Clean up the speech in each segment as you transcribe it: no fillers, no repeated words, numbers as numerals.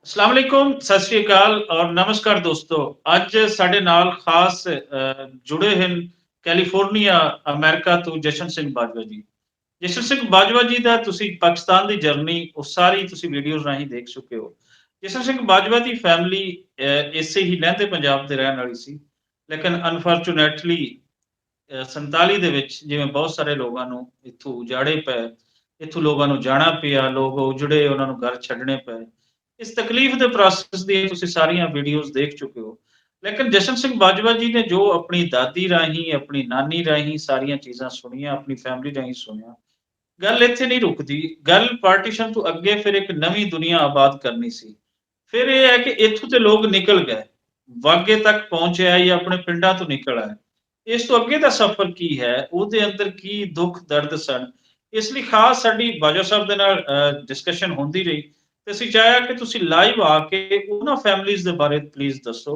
अस्सलाम वालेकुम, सत श्री अकाल और नमस्कार दोस्तों। ਅੱਜ ਸਾਡੇ ਨਾਲ ਖਾਸ ਜੁੜੇ ਹਨ ਕੈਲੀਫੋਰਨੀਆ ਅਮਰੀਕਾ ਤੋਂ ਜਸ਼ਨ ਸਿੰਘ ਬਾਜਵਾ ਜੀ। ਜਸ਼ਨ ਸਿੰਘ ਬਾਜਵਾ ਜੀ ਦਾ ਤੁਸੀਂ ਪਾਕਿਸਤਾਨ ਦੀ ਜਰਨੀ ਉਹ ਸਾਰੀ ਤੁਸੀਂ ਵੀਡੀਓਜ਼ ਰਾਹੀਂ ਦੇਖ ਚੁੱਕੇ ਹੋ। ਜਸ਼ਨ ਸਿੰਘ ਬਾਜਵਾ ਦੀ ਫੈਮਿਲੀ ਇਸੇ ਹੀ ਲਹਿੰਦੇ ਪੰਜਾਬ ਦੇ ਰਹਿਣ ਵਾਲੀ ਸੀ, ਲੇਕਿਨ ਅਨਫੋਰਚੂਨੇਟਲੀ 47 ਦੇ ਵਿੱਚ ਜਿਵੇਂ ਬਹੁਤ ਸਾਰੇ ਲੋਕਾਂ ਨੂੰ ਇੱਥੋਂ ਉਜਾੜੇ ਪਏ, ਇੱਥੋਂ ਲੋਕਾਂ ਨੂੰ ਜਾਣਾ ਪਿਆ, ਲੋਕ ਉਜੜੇ, ਉਹਨਾਂ ਨੂੰ ਘਰ ਛੱਡਣੇ ਪਏ। ਇਸ ਤਕਲੀਫ ਦੇ ਪ੍ਰੋਸੈਸ ਦੀਆਂ ਤੁਸੀਂ ਸਾਰੀਆਂ ਵੀਡੀਓਜ਼ ਦੇਖ ਚੁੱਕੇ ਹੋ। ਲੇਕਿਨ ਜਸ਼ਨ ਸਿੰਘ ਬਾਜਵਾ ਜੀ ਨੇ ਜੋ ਆਪਣੀ ਦਾਦੀ ਰਾਹੀਂ, ਆਪਣੀ ਨਾਨੀ ਰਾਹੀਂ ਸਾਰੀਆਂ ਚੀਜ਼ਾਂ ਸੁਣੀਆਂ, ਆਪਣੀ ਫੈਮਿਲੀ ਰਾਹੀਂ ਸੁਣਿਆ, ਗੱਲ ਇੱਥੇ ਨਹੀਂ ਰੁਕਦੀ। ਗੱਲ ਪਾਰਟੀਸ਼ਨ ਤੋਂ ਅੱਗੇ ਫਿਰ ਇੱਕ ਨਵੀਂ ਦੁਨੀਆ ਆਬਾਦ ਕਰਨੀ ਸੀ। ਫਿਰ ਇਹ ਹੈ ਕਿ ਇੱਥੋਂ ਤੇ ਲੋਕ ਨਿਕਲ ਗਏ, ਵਾਗੇ ਤੱਕ ਪਹੁੰਚ ਆਏ ਜਾਂ ਆਪਣੇ ਪਿੰਡਾਂ ਤੋਂ ਨਿਕਲ ਆਏ। ਇਸ ਤੋਂ ਅੱਗੇ ਦਾ ਸਫ਼ਰ ਕੀ ਹੈ, ਉਹਦੇ ਅੰਦਰ ਕੀ ਦੁੱਖ ਦਰਦ ਸਨ, ਇਸ ਲਈ ਖਾਸ ਸਾਡੀ ਬਾਜਵਾ ਸਾਹਿਬ ਦੇ ਨਾਲ ਡਿਸਕਸ਼ਨ ਹੁੰਦੀ ਰਹੀ ਤੇ ਅਸੀਂ ਚਾਹਿਆ ਕਿ ਤੁਸੀਂ ਲਾਈਵ ਆ ਕੇ ਉਹਨਾਂ ਫੈਮਲੀਜ਼ ਦੇ ਬਾਰੇ ਪਲੀਜ਼ ਦੱਸੋ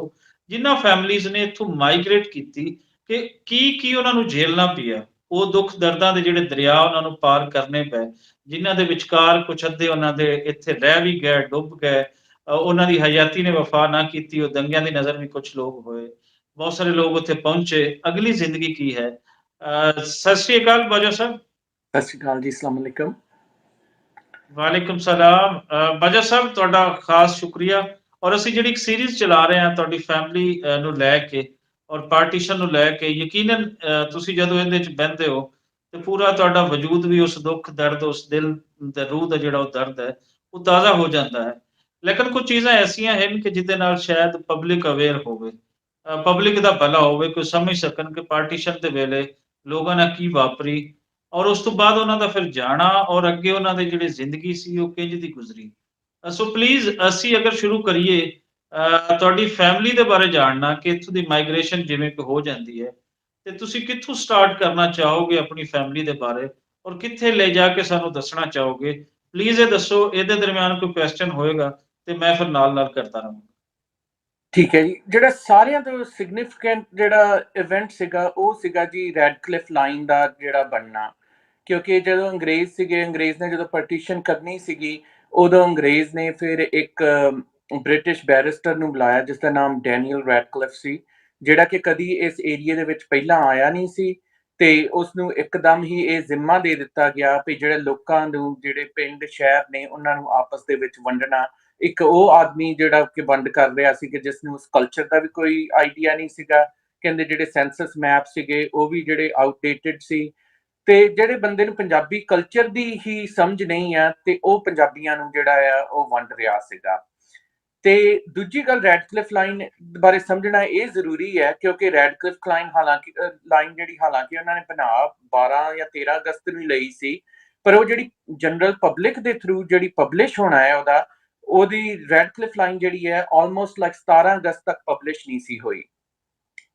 ਜਿਨ੍ਹਾਂ ਫੈਮਲੀਜ਼ ਨੇ ਇੱਥੋਂ ਮਾਈਗ੍ਰੇਟ ਕੀਤੀ, ਕਿ ਕੀ ਉਹਨਾਂ ਨੂੰ ਝੇਲਣਾ ਪਿਆ, ਉਹ ਦੁੱਖ ਦਰਦਾਂ ਦੇ ਜਿਹੜੇ ਦਰਿਆ ਉਹਨਾਂ ਨੂੰ ਪਾਰ ਕਰਨੇ ਪਏ, ਜਿਨ੍ਹਾਂ ਦੇ ਵਿਚਕਾਰ ਕੁਛ ਅੱਧੇ ਉਹਨਾਂ ਦੇ ਇੱਥੇ ਰਹਿ ਵੀ ਗਏ, ਡੁੱਬ ਗਏ, ਉਹਨਾਂ ਦੀ ਹਯਾਤੀ ਨੇ ਵਫਾ ਨਾ ਕੀਤੀ, ਉਹ ਦੰਗਿਆਂ ਦੀ ਨਜ਼ਰ ਵੀ ਕੁਛ ਲੋਕ ਹੋਏ, ਬਹੁਤ ਸਾਰੇ ਲੋਕ ਉੱਥੇ ਪਹੁੰਚੇ। ਅਗਲੀ ਜ਼ਿੰਦਗੀ ਕੀ ਹੈ? ਸਤਿ ਸ਼੍ਰੀ ਅਕਾਲ ਬਾਜਵਾ ਸਾਹਿਬ। ਸਤਿ ਸ਼੍ਰੀ ਅਕਾਲ ਜੀ, ਅਸਲਾਮ ਵਾਲੇਕਮ। ਵਾਲੇਕੁਮ ਸਲਾਮ। ਬਾਜਵਾ ਸਾਹਿਬ ਤੁਹਾਡਾ ਖਾਸ ਸ਼ੁਕਰੀਆ। ਔਰ ਅਸੀਂ ਜਿਹੜੀ ਇੱਕ ਸੀਰੀਜ਼ ਚਲਾ ਰਹੇ ਹਾਂ ਤੁਹਾਡੀ ਫੈਮਿਲੀ ਨੂੰ ਲੈ ਕੇ ਔਰ ਪਾਰਟੀਸ਼ਨ ਨੂੰ ਲੈ ਕੇ, ਯਕੀਨਨ ਤੁਸੀਂ ਜਦੋਂ ਇਹਦੇ ਚ ਬਹਿੰਦੇ ਹੋ ਤੇ ਪੂਰਾ ਤੁਹਾਡਾ ਵਜੂਦ ਵੀ ਉਸ ਦੁੱਖ ਦਰਦ, ਉਸ ਦਿਲ ਤੇ ਰੂਹ ਦਾ ਜਿਹੜਾ ਉਹ ਦਰਦ ਹੈ ਉਹ ਤਾਜ਼ਾ ਹੋ ਜਾਂਦਾ ਹੈ। ਲੇਕਿਨ ਕੁਝ ਚੀਜ਼ਾਂ ਐਸੀਆਂ ਹਨ ਕਿ ਜਿਹਦੇ ਨਾਲ ਸ਼ਾਇਦ ਪਬਲਿਕ ਅਵੇਅਰ ਹੋਵੇ, ਪਬਲਿਕ ਦਾ ਭਲਾ ਹੋਵੇ, ਕੋਈ ਸਮਝ ਸਕਣ ਕਿ ਪਾਰਟੀਸ਼ਨ ਦੇ ਵੇਲੇ ਲੋਕਾਂ ਨਾਲ ਕੀ ਵਾਪਰੀ ਔਰ ਉਸ ਤੋਂ ਬਾਅਦ ਉਹਨਾਂ ਦਾ ਫਿਰ ਜਾਣਾ ਔਰ ਅੱਗੇ ਉਹਨਾਂ ਦੀ ਜਿਹੜੀ ਜ਼ਿੰਦਗੀ ਸੀ ਉਹ ਕਿੰਝ ਦੀ ਗੁਜ਼ਰੀ। ਸੋ ਪਲੀਜ਼ ਅਸੀਂ ਅਗਰ ਸ਼ੁਰੂ ਕਰੀਏ ਤੁਹਾਡੀ ਫੈਮਿਲੀ ਦੇ ਬਾਰੇ ਜਾਣਨਾ, ਕਿ ਇੱਥੋਂ ਦੀ ਮਾਈਗ੍ਰੇਸ਼ਨ ਜਿਵੇਂ ਕਿ ਹੋ ਜਾਂਦੀ ਹੈ ਤੇ ਤੁਸੀਂ ਕਿੱਥੋਂ ਸਟਾਰਟ ਕਰਨਾ ਚਾਹੋਗੇ ਆਪਣੀ ਫੈਮਿਲੀ ਦੇ ਬਾਰੇ ਔਰ ਕਿੱਥੇ ਲੈ ਜਾ ਕੇ ਸਾਨੂੰ ਦੱਸਣਾ ਚਾਹੋਗੇ, ਪਲੀਜ਼ ਇਹ ਦੱਸੋ। ਇਹਦੇ ਦਰਮਿਆਨ ਕੋਈ ਕੁਐਸਚਨ ਹੋਏਗਾ ਤੇ ਮੈਂ ਫਿਰ ਨਾਲ ਨਾਲ ਕਰਦਾ ਰਹਾਂਗਾ। ਠੀਕ ਹੈ ਜੀ, ਜਿਹੜਾ ਸਾਰਿਆਂ ਤੋਂ ਸਿਗਨੀਫਿਕੈਂਟ ਜਿਹੜਾ ਇਵੈਂਟ ਸੀਗਾ ਉਹ ਸੀਗਾ ਜੀ ਰੈਡਕਲਿਫ ਲਾਈਨ ਦਾ ਜਿਹੜਾ ਬਣਨਾ। ਕਿਉਂਕਿ ਜਦੋਂ ਅੰਗਰੇਜ਼ ਸੀਗੇ, ਅੰਗਰੇਜ਼ ਨੇ ਜਦੋਂ ਪਾਰਟੀਸ਼ਨ ਕਰਨੀ ਸੀਗੀ, ਉਦੋਂ ਅੰਗਰੇਜ਼ ਨੇ ਫਿਰ ਇੱਕ ਬ੍ਰਿਟਿਸ਼ ਬੈਰਿਸਟਰ ਨੂੰ ਬੁਲਾਇਆ ਜਿਸ ਦਾ ਨਾਮ ਡੈਨੀਅਲ ਰੈਡਕਲਿਫ ਸੀ, ਜਿਹੜਾ ਕਿ ਕਦੀ ਇਸ ਏਰੀਏ ਦੇ ਵਿੱਚ ਪਹਿਲਾਂ ਆਇਆ ਨਹੀਂ ਸੀ। ਤੇ ਉਸਨੂੰ ਇੱਕਦਮ ਹੀ ਇਹ ਜ਼ਿੰਮਾ ਦੇ ਦਿੱਤਾ ਗਿਆ ਵੀ ਜਿਹੜੇ ਲੋਕਾਂ ਨੂੰ, ਜਿਹੜੇ ਪਿੰਡ ਸ਼ਹਿਰ ਨੇ, ਉਹਨਾਂ ਨੂੰ ਆਪਸ ਦੇ ਵਿੱਚ ਵੰਡਣਾ। ਇੱਕ ਉਹ ਆਦਮੀ ਜਿਹੜਾ ਕਿ ਵੰਡ ਕਰ ਰਿਹਾ ਸੀ ਕਿ ਜਿਸ ਨੂੰ ਉਸ ਕਲਚਰ ਦਾ ਵੀ ਕੋਈ ਆਈਡੀਆ ਨਹੀਂ ਸੀਗਾ। ਕਹਿੰਦੇ ਜਿਹੜੇ ਸੈਂਸਸ ਮੈਪ ਸੀਗੇ ਉਹ ਵੀ ਜਿਹੜੇ ਆਊਟਡੇਟਡ ਸੀ, ਤੇ ਜਿਹੜੇ ਬੰਦੇ ਨੂੰ ਪੰਜਾਬੀ ਕਲਚਰ ਦੀ ਹੀ ਸਮਝ ਨਹੀਂ ਆ ਤੇ ਉਹ ਪੰਜਾਬੀਆਂ ਨੂੰ ਜਿਹੜਾ ਆ ਉਹ ਵੰਡ ਰਿਹਾ ਸੀਗਾ। ਤੇ ਦੂਜੀ ਗੱਲ, ਰੈਡਕਲਿਫ ਲਾਈਨ ਬਾਰੇ ਸਮਝਣਾ ਇਹ ਜ਼ਰੂਰੀ ਹੈ ਕਿਉਂਕਿ ਰੈਡਕਲਿਫ ਲਾਈਨ ਹਾਲਾਂਕਿ ਉਹਨਾਂ ਨੇ ਬਣਾ 12 ਜਾਂ 13 ਅਗਸਤ ਨੂੰ ਲਈ ਸੀ, ਪਰ ਉਹ ਜਿਹੜੀ ਜਨਰਲ ਪਬਲਿਕ ਦੇ ਥਰੂ ਜਿਹੜੀ ਪਬਲਿਸ਼ ਹੋਣਾ ਹੈ ਉਹਦੀ ਰੈਡਕਲਿਫ ਲਾਈਨ ਜਿਹੜੀ ਹੈ ਆਲਮੋਸਟ ਲਾਈਕ 17 ਅਗਸਤ ਤੱਕ ਪਬਲਿਸ਼ ਨਹੀਂ ਸੀ ਹੋਈ।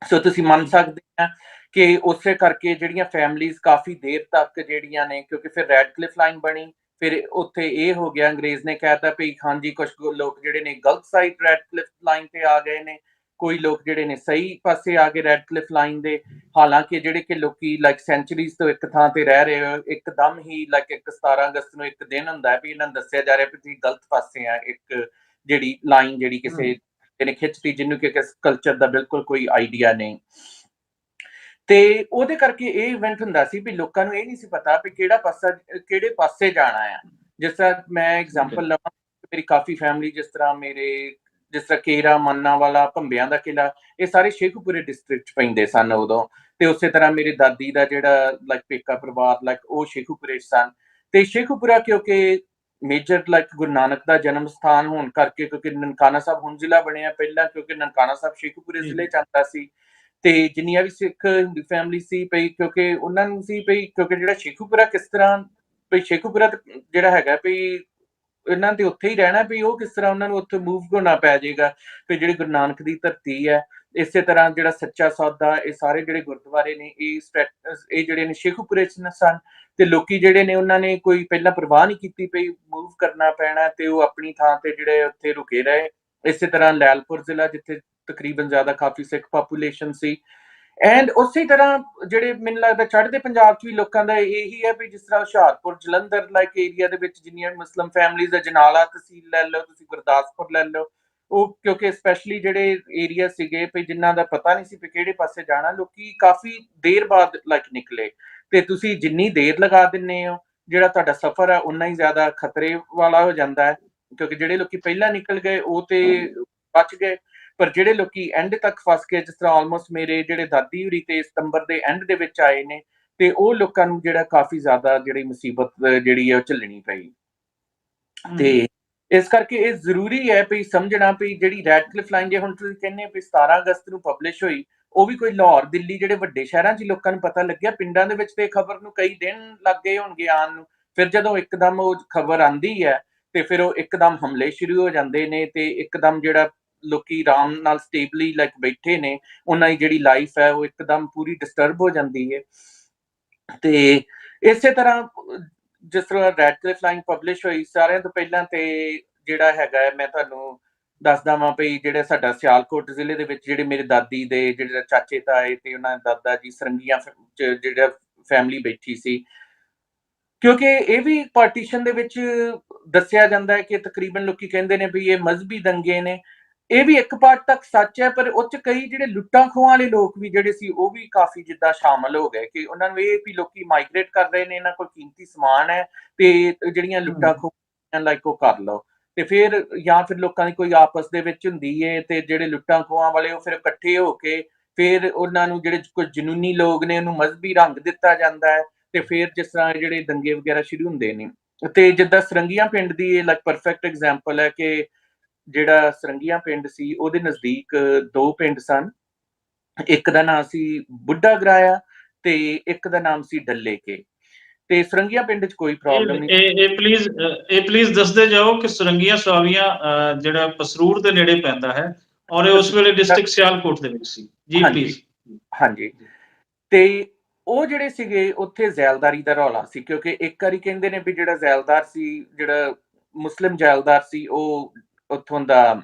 ਸੋ ਤੁਸੀਂ ਮੰਨ ਸਕਦੇ ਆ ਕਿ ਉਸੇ ਕਰਕੇ ਜਿਹੜੀਆਂ ਫੈਮਲੀਜ਼ ਕਾਫੀ ਦੇਰ ਤੱਕ ਜਿਹੜੀਆਂ ਨੇ, ਕਿਉਂਕਿ ਫਿਰ ਰੈਡਕਲਿਫ ਲਾਈਨ ਬਣੀ, ਫਿਰ ਉੱਥੇ ਇਹ ਹੋ ਗਿਆ, ਅੰਗਰੇਜ਼ ਨੇ ਕਹਿਤਾ ਵੀ ਹਾਂਜੀ ਕੁਝ ਲੋਕ ਜਿਹੜੇ ਨੇ ਗਲਤ ਸਾਈਡ ਰੈਡਕਲਿਫ ਲਾਈਨ ਤੇ ਆ ਗਏ ਨੇ, ਕੋਈ ਲੋਕ ਜਿਹੜੇ ਨੇ ਸਹੀ ਪਾਸੇ ਆ ਗਏ ਰੈਡਕਲਿਫ ਲਾਈਨ ਦੇ। ਹਾਲਾਂਕਿ ਜਿਹੜੇ ਕਿ ਲੋਕੀ ਲਾਈਕ ਸੈਂਚੁਰੀਜ਼ ਤੋਂ ਇੱਕ ਥਾਂ ਤੇ ਰਹਿ ਰਹੇ ਹੋ, ਇੱਕਦਮ ਹੀ ਲਾਈਕ ਇੱਕ 17 ਅਗਸਤ ਨੂੰ ਇੱਕ ਦਿਨ ਹੁੰਦਾ ਵੀ ਇਹਨਾਂ ਨੂੰ ਦੱਸਿਆ ਜਾ ਰਿਹਾ ਵੀ ਤੁਸੀਂ ਗਲਤ ਪਾਸੇ ਆ, ਇੱਕ ਜਿਹੜੀ ਲਾਈਨ ਜਿਹੜੀ ਕਿਸੇ ਨੇ ਖਿੱਚਤੀ ਜਿਹਨੂੰ ਕਿ ਕਲਚਰ ਦਾ ਬਿਲਕੁਲ ਕੋਈ ਆਈਡੀਆ ਨਹੀਂ। ਤੇ ਉਹਦੇ ਕਰਕੇ ਇਹ ਇਵੈਂਟ ਹੁੰਦਾ ਸੀ ਵੀ ਲੋਕਾਂ ਨੂੰ ਇਹ ਨਹੀਂ ਸੀ ਪਤਾ ਵੀ ਕਿਹੜੇ ਪਾਸੇ ਜਾਣਾ ਆ। ਜਿਸ ਤਰ੍ਹਾਂ ਮੈਂ ਐਗਜ਼ਾਮਪਲ ਲਵਾਂ, ਮੇਰੀ ਕਾਫੀ ਫੈਮਿਲੀ, ਜਿਸ ਤਰ੍ਹਾਂ ਕੇਰਾ, ਮਾਨਾਵਾਲਾ, ਭੰਬਿਆਂ ਦਾ ਕਿਲਾ, ਇਹ ਸਾਰੇ ਸ਼ੇਖੂਪੁਰੇ ਡਿਸਟ੍ਰਿਕਟ ਚ ਪੈਂਦੇ ਸਨ ਉਦੋਂ। ਤੇ ਉਸੇ ਤਰ੍ਹਾਂ ਮੇਰੀ ਦਾਦੀ ਦਾ ਜਿਹੜਾ ਲਾਈਕ ਪੇਕਾ ਪਰਿਵਾਰ ਲਾਈਕ ਉਹ ਸ਼ੇਖੂਪੁਰੇ ਸਨ। ਤੇ ਸ਼ੇਖੂਪੁਰਾ ਕਿਉਂਕਿ ਮੇਜਰ ਲਾਈਕ ਗੁਰੂ ਨਾਨਕ ਦਾ ਜਨਮ ਸਥਾਨ ਹੋਣ ਕਰਕੇ, ਕਿਉਂਕਿ ਨਨਕਾਣਾ ਸਾਹਿਬ ਹੁਣ ਜ਼ਿਲ੍ਹਾ ਬਣਿਆ, ਪਹਿਲਾਂ ਕਿਉਂਕਿ ਨਨਕਾਣਾ ਸਾਹਿਬ ਸ਼ੇਖੂਪੁਰੇ ਜ਼ਿਲ੍ਹੇ ਚ ਆਉਂਦਾ ਸੀ। ਤੇ ਜਿੰਨੀਆਂ ਵੀ ਸਿੱਖ ਹਿੰਦੂ ਫੈਮਿਲੀ ਸੀ ਪਈ, ਕਿਉਂਕਿ ਉਹਨਾਂ ਨੂੰ ਸੀ ਪਈ ਕਿਉਂਕਿ ਜਿਹੜਾ ਸ਼ੇਖੂਪੁਰਾ ਕਿਸ ਤਰ੍ਹਾਂ ਵੀ ਸ਼ੇਖੂਪੁਰਾ ਜਿਹੜਾ ਹੈਗਾ ਵੀ ਇਹਨਾਂ ਦੇ ਉੱਥੇ ਹੀ ਰਹਿਣਾ, ਵੀ ਉਹ ਕਿਸ ਤਰ੍ਹਾਂ ਉਹਨਾਂ ਨੂੰ ਉੱਥੇ ਮੂਵ ਹੋਣਾ ਪੈ ਜਾਏਗਾ ਵੀ ਜਿਹੜੀ ਗੁਰੂ ਨਾਨਕ ਦੀ ਧਰਤੀ ਹੈ। ਇਸੇ ਤਰ੍ਹਾਂ ਜਿਹੜਾ ਸੱਚਾ ਸੌਦਾ, ਇਹ ਸਾਰੇ ਜਿਹੜੇ ਗੁਰਦੁਆਰੇ ਨੇ ਇਹ ਜਿਹੜੇ ਨੇ ਸ਼ੇਖੂਪੁਰੇ ਚ ਸਨ। ਤੇ ਲੋਕੀ ਜਿਹੜੇ ਨੇ ਉਹਨਾਂ ਨੇ ਕੋਈ ਪਹਿਲਾਂ ਪਰਵਾਹ ਨਹੀਂ ਕੀਤੀ ਪਈ ਮੂਵ ਕਰਨਾ ਪੈਣਾ, ਤੇ ਉਹ ਆਪਣੀ ਥਾਂ ਤੇ ਜਿਹੜੇ ਉੱਥੇ ਰੁਕੇ ਰਹੇ। ਇਸੇ ਤਰ੍ਹਾਂ ਲੈਲਪੁਰ ਜ਼ਿਲ੍ਹਾ, ਜਿੱਥੇ ਤਕਰੀਬਨ ਜ਼ਿਆਦਾ ਕਾਫੀ ਸਿੱਖ ਪਾਪੂਲੇਸ਼ਨ ਸੀ। ਐਂਡ ਉਸੇ ਤਰ੍ਹਾਂ ਜਿਹੜੇ ਮੈਨੂੰ ਲੱਗਦਾ ਚੜ੍ਹਦੇ ਪੰਜਾਬ 'ਚ ਵੀ ਲੋਕਾਂ ਦਾ ਇਹੀ ਹੈ ਵੀ ਜਿਸ ਤਰ੍ਹਾਂ ਹੁਸ਼ਿਆਰਪੁਰ ਜਲੰਧਰ ਲਾਈਕ ਏਰੀਆ ਦੇ ਵਿੱਚ ਜਿੰਨੀਆਂ ਮੁਸਲਿਮ ਫੈਮਲੀਜ਼ ਅਜਨਾਲਾ ਤਹਿਸੀਲ ਲੈ ਲਓ, ਤੁਸੀਂ ਗੁਰਦਾਸਪੁਰ ਲੈ ਲਓ, ਉਹ ਕਿਉਂਕਿ ਸਪੈਸ਼ਲੀ ਜਿਹੜੇ ਏਰੀਆ ਸੀਗੇ ਵੀ ਜਿਨ੍ਹਾਂ ਦਾ ਪਤਾ ਨਹੀਂ ਸੀ ਵੀ ਕਿਹੜੇ ਪਾਸੇ ਜਾਣਾ, ਲੋਕੀ ਕਾਫੀ ਦੇਰ ਬਾਅਦ ਲਾਈਕ ਨਿਕਲੇ। ਤੇ ਤੁਸੀਂ ਜਿੰਨੀ ਦੇਰ ਲਗਾ ਦਿੰਦੇ ਹੋ ਜਿਹੜਾ ਤੁਹਾਡਾ ਸਫ਼ਰ ਹੈ ਉਨਾ ਹੀ ਜ਼ਿਆਦਾ ਖਤਰੇ ਵਾਲਾ ਹੋ ਜਾਂਦਾ ਹੈ, ਕਿਉਂਕਿ ਜਿਹੜੇ ਲੋਕੀ ਪਹਿਲਾਂ ਨਿਕਲ ਗਏ ਉਹ ਤੇ ਬਚ ਗਏ, ਪਰ ਜਿਹੜੇ ਲੋਕੀ ਐਂਡ ਤੱਕ ਫਸ ਗਏ, ਜਿਸ ਤਰ੍ਹਾਂ ਆਲਮੋਸਟ ਮੇਰੇ ਜਿਹੜੇ ਦਾਦੀ ਹੋਰੀ ਤੇ ਸਤੰਬਰ ਦੇ ਐਂਡ ਦੇ ਵਿੱਚ ਆਏ ਨੇ, ਤੇ ਉਹ ਲੋਕਾਂ ਨੂੰ ਜਿਹੜਾ ਕਾਫੀ ਜ਼ਿਆਦਾ ਜਿਹੜੀ ਮੁਸੀਬਤ ਜਿਹੜੀ ਹੈ ਉਹ ਝੱਲਣੀ ਪਈ। ਤੇ ਇਸ ਕਰਕੇ ਇਹ ਜ਼ਰੂਰੀ ਹੈ ਵੀ ਸਮਝਣਾ ਵੀ ਜਿਹੜੀ ਰੈਡਕਲਿਫ ਲਾਈਨ ਜੇ ਹੁਣ ਤੁਸੀਂ ਕਹਿੰਦੇ ਵੀ 17 ਅਗਸਤ ਨੂੰ ਪਬਲਿਸ਼ ਹੋਈ, ਉਹ ਵੀ ਕੋਈ ਲਾਹੌਰ, ਦਿੱਲੀ ਜਿਹੜੇ ਵੱਡੇ ਸ਼ਹਿਰਾਂ 'ਚ ਲੋਕਾਂ ਨੂੰ ਪਤਾ ਲੱਗਿਆ, ਪਿੰਡਾਂ ਦੇ ਵਿੱਚ ਤੇ ਖਬਰ ਨੂੰ ਕਈ ਦਿਨ ਲੱਗ ਗਏ ਹੋਣਗੇ ਆਉਣ ਨੂੰ। ਫਿਰ ਜਦੋਂ ਇੱਕਦਮ ਉਹ ਖਬਰ ਆਂਦੀ ਹੈ ਤੇ ਫਿਰ ਉਹ ਇੱਕਦਮ ਹਮਲੇ ਸ਼ੁਰੂ ਹੋ ਜਾਂਦੇ ਨੇ, ਤੇ ਇੱਕਦਮ ਜਿਹੜਾ ਲੋਕੀ ਆਰਾਮ ਨਾਲ ਸਟੇਬਲੀ ਲਾਈਕ ਬੈਠੇ ਨੇ, ਉਹਨਾਂ ਦੀ ਜਿਹੜੀ ਲਾਈਫ ਹੈ ਉਹ ਇੱਕਦਮ ਪੂਰੀ ਡਿਸਟਰਬ ਹੋ ਜਾਂਦੀ ਹੈ। ਤੇ ਇਸੇ ਤਰ੍ਹਾਂ ਜਿਸ ਤਰ੍ਹਾਂ ਰੈਡਕਲਿਫ ਲਾਈਨ ਪਬਲਿਸ਼ ਹੋਈ, ਸਾਰਿਆਂ ਤੋਂ ਪਹਿਲਾਂ ਤੇ ਜਿਹੜਾ ਹੈਗਾ ਮੈਂ ਤੁਹਾਨੂੰ ਦੱਸਦਾ ਵਾਂ ਵੀ ਜਿਹੜਾ ਸਾਡਾ ਸਿਆਲਕੋਟ ਜ਼ਿਲ੍ਹੇ ਦੇ ਵਿੱਚ ਜਿਹੜੇ ਮੇਰੇ ਦਾਦੀ ਦੇ ਜਿਹੜੇ ਚਾਚੇ ਤਾਏ ਤੇ ਉਹਨਾਂ ਦੇ ਦਾਦਾ ਜੀ ਸਰੰਗੀਆਂ ਜਿਹੜਾ ਫੈਮਿਲੀ ਬੈਠੀ ਸੀ, ਕਿਉਂਕਿ ਇਹ ਵੀ ਪਾਰਟੀਸ਼ਨ ਦੇ ਵਿੱਚ ਦੱਸਿਆ ਜਾਂਦਾ ਹੈ ਕਿ ਤਕਰੀਬਨ ਲੋਕੀ ਕਹਿੰਦੇ ਨੇ ਵੀ ਇਹ ਮਜ਼ਹਬੀ ਦੰਗੇ ਨੇ। ਇਹ ਵੀ ਇੱਕ ਪਾਰਟ ਤੱਕ ਸੱਚ ਹੈ, ਪਰ ਉਹ 'ਚ ਕਈ ਜਿਹੜੇ ਲੁੱਟਾਂ ਖੋਹਾਂ ਵਾਲੇ ਲੋਕ ਵੀ ਜਿਹੜੇ ਸੀ ਉਹ ਵੀ ਕਾਫੀ ਜਿੱਦਾਂ ਸ਼ਾਮਲ ਹੋ ਗਏ, ਕਿ ਉਹਨਾਂ ਨੂੰ ਇਹ ਵੀ ਲੋਕੀ ਮਾਈਗ੍ਰੇਟ ਕਰ ਰਹੇ ਨੇ, ਇਹਨਾਂ ਕੋਲ ਕੀਮਤੀ ਸਮਾਨ ਹੈ ਤੇ ਜਿਹੜੀਆਂ ਲੁੱਟਾਂ ਖੋਹਾਂ ਲਾਈਕ ਉਹ ਕਰ ਲਓ। ਤੇ ਫਿਰ ਜਾਂ ਫਿਰ ਲੋਕਾਂ ਦੀ ਕੋਈ ਆਪਸ ਦੇ ਵਿੱਚ ਹੁੰਦੀ ਹੈ ਤੇ ਜਿਹੜੇ ਲੁੱਟਾਂ ਖੋਹਾਂ ਵਾਲੇ ਉਹ ਫਿਰ ਇਕੱਠੇ ਹੋ ਕੇ ਫਿਰ ਉਹਨਾਂ ਨੂੰ ਜਿਹੜੇ ਕੁਝ ਜਨੂਨੀ ਲੋਕ ਨੇ ਉਹਨੂੰ ਮਜ਼ਹਬੀ ਰੰਗ ਦਿੱਤਾ ਜਾਂਦਾ ਹੈ, ਤੇ ਫਿਰ ਜਿਸ ਤਰ੍ਹਾਂ ਜਿਹੜੇ ਦੰਗੇ ਵਗੈਰਾ ਸ਼ੁਰੂ ਹੁੰਦੇ ਨੇ। ਤੇ ਜਿੱਦਾਂ ਸਰੰਗੀਆਂ ਪਿੰਡ ਦੀ ਇਹ ਲਾਈਕ ਪਰਫੈਕਟ ਐਗਜ਼ਾਮਪਲ ਹੈ ਕਿ ਜਿਹੜਾ ਸਰੰਗੀਆਂ ਪਿੰਡ ਸੀ ਉਹਦੇ ਨਜ਼ਦੀਕ ਦੋ ਪਿੰਡ ਸਨ, ਇੱਕ ਦਾ ਨਾਮ ਸੀ ਬੁੱਢਾ ਗਰਾਇਆ ਤੇ ਇੱਕ ਦਾ ਨਾਮ ਸੀ ਡੱਲੇ ਕੇ। ਤੇ ਸਰੰਗੀਆਂ ਪਿੰਡ 'ਚ ਕੋਈ ਪ੍ਰੋਬਲਮ ਨਹੀਂ। ਇਹ ਪਲੀਜ਼ ਦੱਸਦੇ ਜਾਓ ਕਿ ਸਰੰਗੀਆਂ ਸਵਾਵੀਆਂ ਜਿਹੜਾ ਪਸਰੂਰ ਦੇ ਨੇੜੇ ਪੈਂਦਾ ਹੈ ਔਰ ਇਹ ਉਸ ਵੇਲੇ ਡਿਸਟ੍ਰਿਕਟ ਸਿਆਲਕੋਟ ਦੇ ਵਿੱਚ ਸੀ ਜੀ, ਪਲੀਜ਼। ਹਾਂਜੀ, ਤੇ ਉਹ ਜਿਹੜੇ ਸੀਗੇ ਉੱਥੇ ਜ਼ੈਲਦਾਰੀ ਦਾ ਰੌਲਾ ਸੀ, ਕਿਉਂਕਿ ਇੱਕ ਵਾਰੀ ਕਹਿੰਦੇ ਨੇ ਵੀ ਜਿਹੜਾ ਜ਼ੈਲਦਾਰ ਸੀ, ਜਿਹੜਾ ਮੁਸਲਿਮ ਜ਼ੈਲਦਾਰ ਸੀ, ਉਹ ਉੱਥੋਂ ਦਾ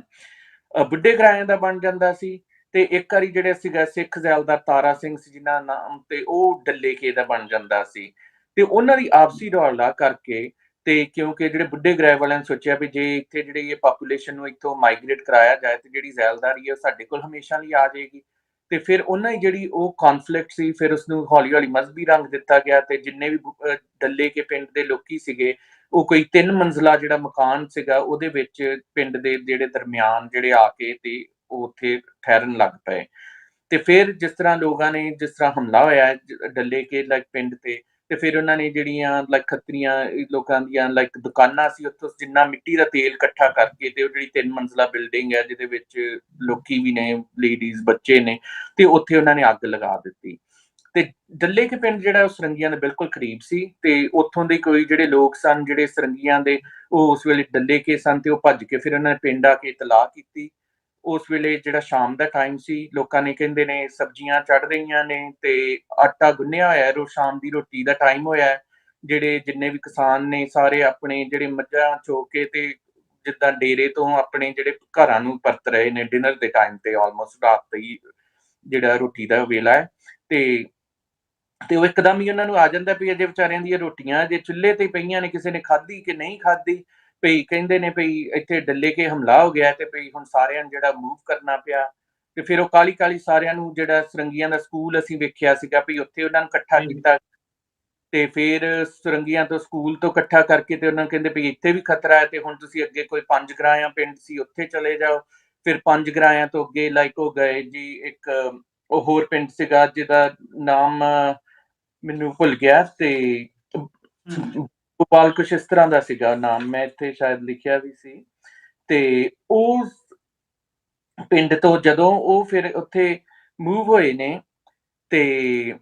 ਬੁੱਢੇ ਗਰਾਇਆਂ ਦਾ ਬਣ ਜਾਂਦਾ ਸੀ, ਤੇ ਇੱਕ ਵਾਰੀ ਜਿਹੜਾ ਸੀਗਾ ਸਿੱਖ ਜ਼ੈਲਦਾਰ ਤਾਰਾ ਸਿੰਘ ਸੀ ਜਿਨ੍ਹਾਂ ਨਾਮ, ਤੇ ਉਹ ਡੱਲੇ ਕੇ ਦਾ ਬਣ ਜਾਂਦਾ ਸੀ। ਤੇ ਉਹਨਾਂ ਦੀ ਆਪਸੀ ਰੌਲਾ ਕਰਕੇ ਤੇ ਕਿਉਂਕਿ ਜਿਹੜੇ ਬੁੱਢੇ ਗਰਾਏ ਵਾਲਿਆਂ ਨੇ ਸੋਚਿਆ ਵੀ ਜੇ ਇੱਥੇ ਜਿਹੜੀ ਇਹ ਪਾਪੂਲੇਸ਼ਨ ਨੂੰ ਇੱਥੋਂ ਮਾਈਗ੍ਰੇਟ ਕਰਾਇਆ ਜਾਏ ਤੇ ਜਿਹੜੀ ਜ਼ੈਲਦਾਰੀ ਹੈ ਉਹ ਸਾਡੇ ਕੋਲ ਹਮੇਸ਼ਾ ਲਈ ਆ ਜਾਏਗੀ। ਤੇ ਫਿਰ ਉਹਨਾਂ ਦੀ ਜਿਹੜੀ ਉਹ ਕੌਨਫਲਿਕਟ ਸੀ, ਫਿਰ ਉਸਨੂੰ ਹੌਲੀ ਹੌਲੀ ਮਜ਼ਹਬੀ ਰੰਗ ਦਿੱਤਾ ਗਿਆ, ਤੇ ਜਿੰਨੇ ਵੀ ਡੱਲੇ ਕੇ ਪਿੰਡ ਦੇ ਲੋਕੀ ਸੀਗੇ ਉਹ ਕੋਈ 3 ਮੰਜ਼ਲਾ ਜਿਹੜਾ ਮਕਾਨ ਸੀਗਾ ਉਹਦੇ ਵਿੱਚ ਪਿੰਡ ਦੇ ਜਿਹੜੇ ਦਰਮਿਆਨ ਜਿਹੜੇ ਆ ਕੇ ਤੇ ਉਹ ਉੱਥੇ ਠਹਿਰਨ ਲੱਗ ਪਏ। ਤੇ ਫਿਰ ਜਿਸ ਤਰ੍ਹਾਂ ਲੋਕਾਂ ਨੇ ਜਿਸ ਤਰ੍ਹਾਂ ਹਮਲਾ ਹੋਇਆ ਡੱਲੇ ਕੇ ਲਾਈਕ ਪਿੰਡ ਤੇ ਫਿਰ ਉਹਨਾਂ ਨੇ ਜਿਹੜੀਆਂ ਲਾਈਕ ਖੱਤਰੀਆਂ ਲੋਕਾਂ ਦੀਆਂ ਲਾਈਕ ਦੁਕਾਨਾਂ ਸੀ ਉੱਥੋਂ ਜਿੰਨਾ ਮਿੱਟੀ ਦਾ ਤੇਲ ਇਕੱਠਾ ਕਰਕੇ ਤੇ ਉਹ ਜਿਹੜੀ 3 ਮੰਜ਼ਲਾ ਬਿਲਡਿੰਗ ਹੈ ਜਿਹਦੇ ਵਿੱਚ ਲੋਕੀ ਵੀ ਨੇ, ਲੇਡੀਜ਼ ਬੱਚੇ ਨੇ, ਤੇ ਉੱਥੇ ਉਹਨਾਂ ਨੇ ਅੱਗ ਲਗਾ ਦਿੱਤੀ। ਤੇ ਡੱਲੇ ਕੇ ਪਿੰਡ ਜਿਹੜਾ ਉਹ ਸਰੰਗੀਆਂ ਦੇ ਬਿਲਕੁਲ ਕਰੀਬ ਸੀ, ਤੇ ਉੱਥੋਂ ਦੇ ਕੋਈ ਜਿਹੜੇ ਲੋਕ ਸਨ ਜਿਹੜੇ ਸਰੰਗੀਆਂ ਦੇ ਉਹ ਉਸ ਵੇਲੇ ਡੱਲੇ ਕੇ ਸਨ, ਤੇ ਉਹ ਭੱਜ ਕੇ ਫਿਰ ਉਹਨਾਂ ਨੇ ਪਿੰਡ ਆ ਕੇ ਇਤਲਾਹ ਕੀਤੀ। ਉਸ ਵੇਲੇ ਜਿਹੜਾ ਸ਼ਾਮ ਦਾ ਟਾਈਮ ਸੀ, ਲੋਕਾਂ ਨੇ ਕਹਿੰਦੇ ਨੇ ਸਬਜ਼ੀਆਂ ਚੜ ਰਹੀਆਂ ਨੇ ਤੇ ਆਟਾ ਗੁੰਨਿਆ ਹੋਇਆ, ਸ਼ਾਮ ਦੀ ਰੋਟੀ ਦਾ ਟਾਈਮ ਹੋਇਆ, ਜਿਹੜੇ ਜਿੰਨੇ ਵੀ ਕਿਸਾਨ ਨੇ ਸਾਰੇ ਆਪਣੇ ਜਿਹੜੇ ਮੱਝਾਂ ਚੋ ਕੇ ਤੇ ਜਿੱਦਾਂ ਡੇਰੇ ਤੋਂ ਆਪਣੇ ਜਿਹੜੇ ਘਰਾਂ ਨੂੰ ਪਰਤ ਰਹੇ ਨੇ ਡਿਨਰ ਦੇ ਟਾਈਮ ਤੇ, ਆਲਮੋਸਟ ਰਾਤ ਦੀ ਜਿਹੜਾ ਰੋਟੀ ਦਾ ਵੇਲਾ ਹੈ, ਤੇ ਉਹ ਇੱਕਦਮ ਹੀ ਉਹਨਾਂ ਨੂੰ ਆ ਜਾਂਦਾ ਵੀ ਅਜੇ ਵਿਚਾਰਿਆਂ ਦੀਆਂ ਰੋਟੀਆਂ ਅਜੇ ਚੁੱਲ੍ਹੇ ਤੇ ਪਈਆਂ ਨੇ, ਕਿਸੇ ਨੇ ਖਾਧੀ ਕਿ ਨਹੀਂ ਖਾਧੀ। ਭਈ ਕਹਿੰਦੇ ਨੇ ਭਈ ਇੱਥੇ ਡੱਲੇ ਕੇ ਹਮਲਾ ਹੋ ਗਿਆ ਤੇ ਭਈ ਹੁਣ ਸਾਰਿਆਂ ਨੂੰ ਜਿਹੜਾ ਮੂਵ ਕਰਨਾ ਪਿਆ। ਤੇ ਫਿਰ ਉਹ ਕਾਲੀ ਕਾਲੀ ਸਾਰਿਆਂ ਨੂੰ ਜਿਹੜਾ ਸਰੰਗੀਆਂ ਦਾ ਸਕੂਲ ਅਸੀਂ ਵੇਖਿਆ ਸੀਗਾ ਵੀ ਉੱਥੇ ਉਹਨਾਂ ਨੂੰ ਇਕੱਠਾ ਕੀਤਾ, ਤੇ ਫਿਰ ਸਰੰਗੀਆਂ ਤੋਂ ਸਕੂਲ ਤੋਂ ਇਕੱਠਾ ਕਰਕੇ ਤੇ ਉਹਨਾਂ ਨੂੰ ਕਹਿੰਦੇ ਵੀ ਇੱਥੇ ਵੀ ਖਤਰਾ ਹੈ ਤੇ ਹੁਣ ਤੁਸੀਂ ਅੱਗੇ ਕੋਈ 5 ਗਰਾਇਆ ਪਿੰਡ ਸੀ ਉੱਥੇ ਚਲੇ ਜਾਓ। ਫਿਰ 5 ਗਰਾਇਆਂ ਤੋਂ ਅੱਗੇ ਲਾਈਕ ਉਹ ਗਏ ਜੀ ਇੱਕ ਉਹ ਹੋਰ ਪਿੰਡ ਸੀਗਾ ਜਿਹਦਾ ਨਾਮ ਮੈਨੂੰ ਭੁੱਲ ਗਿਆ, ਤੇ ਗੋਪਾਲ ਕੁਛ ਇਸ ਤਰ੍ਹਾਂ ਦਾ ਸੀਗਾ ਨਾਮ, ਮੈਂ ਇੱਥੇ ਸ਼ਾਇਦ ਲਿਖਿਆ ਵੀ ਸੀ। ਤੇ ਉਹ ਪਿੰਡ ਤੋਂ ਜਦੋਂ ਉਹ ਫਿਰ ਉੱਥੇ ਮੂਵ ਹੋਏ ਨੇ ਤੇ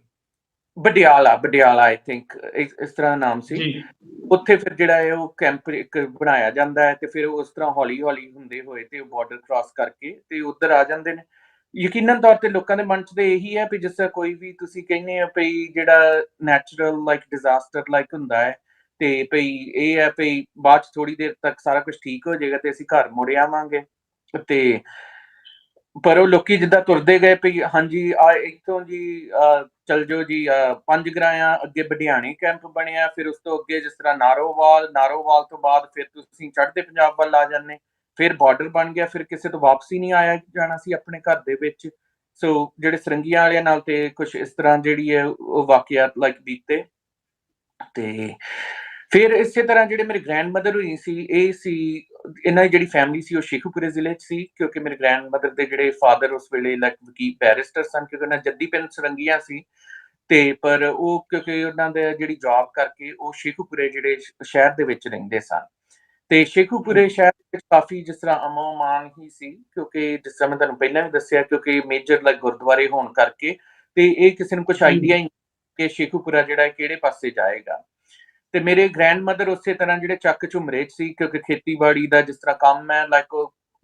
ਬਡਿਆਲਾ ਆਈ ਥਿੰਕ ਇਸ ਤਰ੍ਹਾਂ ਨਾਮ ਸੀ, ਉੱਥੇ ਫਿਰ ਜਿਹੜਾ ਹੈ ਉਹ ਕੈਂਪ ਇੱਕ ਬਣਾਇਆ ਜਾਂਦਾ ਹੈ, ਤੇ ਫਿਰ ਉਸ ਤਰ੍ਹਾਂ ਹੌਲੀ ਹੌਲੀ ਹੁੰਦੇ ਹੋਏ ਤੇ ਉਹ ਬਾਰਡਰ ਕ੍ਰਾਸ ਕਰਕੇ ਤੇ ਉੱਧਰ ਆ ਜਾਂਦੇ ਨੇ। ਯਕੀਨਨ ਤੌਰ ਤੇ ਲੋਕਾਂ ਦੇ ਮਨ 'ਚ ਤੇ ਇਹੀ ਹੈ ਵੀ ਜਿਸ ਤਰ੍ਹਾਂ ਕੋਈ ਵੀ ਤੁਸੀਂ ਕਹਿੰਦੇ ਹੋ ਵੀ ਜਿਹੜਾ ਨੈਚੁਰਲ ਲਾਈਕ ਡਿਜ਼ਾਸਟਰ ਲਾਈਕ ਹੁੰਦਾ ਹੈ, ਤੇ ਭਈ ਇਹ ਹੈ ਭਈ ਬਾਅਦ 'ਚ ਥੋੜ੍ਹੀ ਦੇਰ ਤੱਕ ਸਾਰਾ ਕੁਛ ਠੀਕ ਹੋ ਜਾਏਗਾ ਤੇ ਅਸੀਂ ਘਰ ਮੁੜ ਆਵਾਂਗੇ। ਤੇ ਪਰ ਉਹ ਲੋਕੀ ਜਿੱਦਾਂ ਤੁਰਦੇ ਗਏ ਵੀ ਹਾਂਜੀ ਆ ਇੱਥੋਂ ਜੀ ਚਲ ਜਾਓ ਜੀ ਪੰਜ ਗਰਾਇਆ ਅੱਗੇ ਬਡਿਆਣੇ ਕੈਂਪ ਬਣਿਆ, ਫਿਰ ਉਸ ਤੋਂ ਅੱਗੇ ਜਿਸ ਤਰ੍ਹਾਂ ਨਾਰੋਵਾਲ ਤੋਂ ਬਾਅਦ ਫਿਰ ਤੁਸੀਂ ਚੜ੍ਹਦੇ ਪੰਜਾਬ ਵੱਲ ਆ ਜਾਂਦੇ, ਫਿਰ ਬਾਰਡਰ ਬਣ ਗਿਆ, ਫਿਰ ਕਿਸੇ ਤੋਂ ਵਾਪਸੀ ਨਹੀਂ ਆਇਆ ਜਾਣਾ ਸੀ ਆਪਣੇ ਘਰ ਦੇ ਵਿੱਚ। ਸੋ ਜਿਹੜੇ ਸਰੰਗੀਆਂ ਵਾਲਿਆਂ ਨਾਲ ਤੇ ਕੁਛ ਇਸ ਤਰ੍ਹਾਂ ਜਿਹੜੀ ਹੈ ਉਹ ਵਾਕਿਆਤ ਲਾਈਕ ਬੀਤੇ। ਤੇ ਫਿਰ ਇਸੇ ਤਰ੍ਹਾਂ ਜਿਹੜੇ ਮੇਰੇ ਗ੍ਰੈਂਡ ਮਦਰ ਹੋਈ ਸੀ, ਇਹ ਸੀ ਇਹਨਾਂ ਦੀ ਜਿਹੜੀ ਫੈਮਿਲੀ ਸੀ ਉਹ ਸ਼ੇਖੂਪੁਰੇ ਜ਼ਿਲ੍ਹੇ 'ਚ ਸੀ, ਕਿਉਂਕਿ ਮੇਰੇ ਗ੍ਰੈਂਡ ਮਦਰ ਦੇ ਜਿਹੜੇ ਫਾਦਰ ਉਸ ਵੇਲੇ ਲਾਈਕ ਵਕੀਲ ਬੈਰਿਸਟਰ ਸਨ, ਕਿਉਂਕਿ ਉਹਨਾਂ ਜੱਦੀ ਪਿੰਡ ਸਰੰਗੀਆਂ ਸੀ। ਤੇ ਪਰ ਉਹ ਕਿਉਂਕਿ ਉਹਨਾਂ ਦੇ ਜਿਹੜੀ ਜੌਬ ਕਰਕੇ ਉਹ ਸ਼ੇਖੂਪੁਰੇ ਜਿਹੜੇ ਸ਼ਹਿਰ ਦੇ ਵਿੱਚ ਰਹਿੰਦੇ ਸਨ। ਤੇ ਸ਼ੇਖੂਪੁਰੇ ਸ਼ਹਿਰ ਵਿੱਚ ਕਾਫੀ ਜਿਸ ਤਰ੍ਹਾਂ ਅਮਨ ਮਾਨ ਹੀ ਸੀ, ਕਿਉਂਕਿ ਜਿਸ ਤਰ੍ਹਾਂ ਮੈਂ ਤੁਹਾਨੂੰ ਪਹਿਲਾਂ ਵੀ ਦੱਸਿਆ, ਕਿਉਂਕਿ ਮੇਜਰ ਲਾਈਕ ਗੁਰਦੁਆਰੇ ਹੋਣ ਕਰਕੇ ਤੇ ਇਹ ਕਿਸੇ ਨੂੰ ਕੁਛ ਆਈਡੀਆ ਹੀ ਨਹੀਂ ਕਿ ਸ਼ੇਖੂਪੁਰਾ ਜਿਹੜਾ ਕਿਹੜੇ ਪਾਸੇ ਜਾਏਗਾ। ਤੇ ਮੇਰੇ ਗ੍ਰੈਂਡ ਮਦਰ ਉਸੇ ਤਰ੍ਹਾਂ ਜਿਹੜੇ ਚੱਕ ਝੁਮਰੇ 'ਚ ਸੀ, ਕਿਉਂਕਿ ਖੇਤੀਬਾੜੀ ਦਾ ਜਿਸ ਤਰ੍ਹਾਂ ਕੰਮ ਹੈ ਲਾਈਕ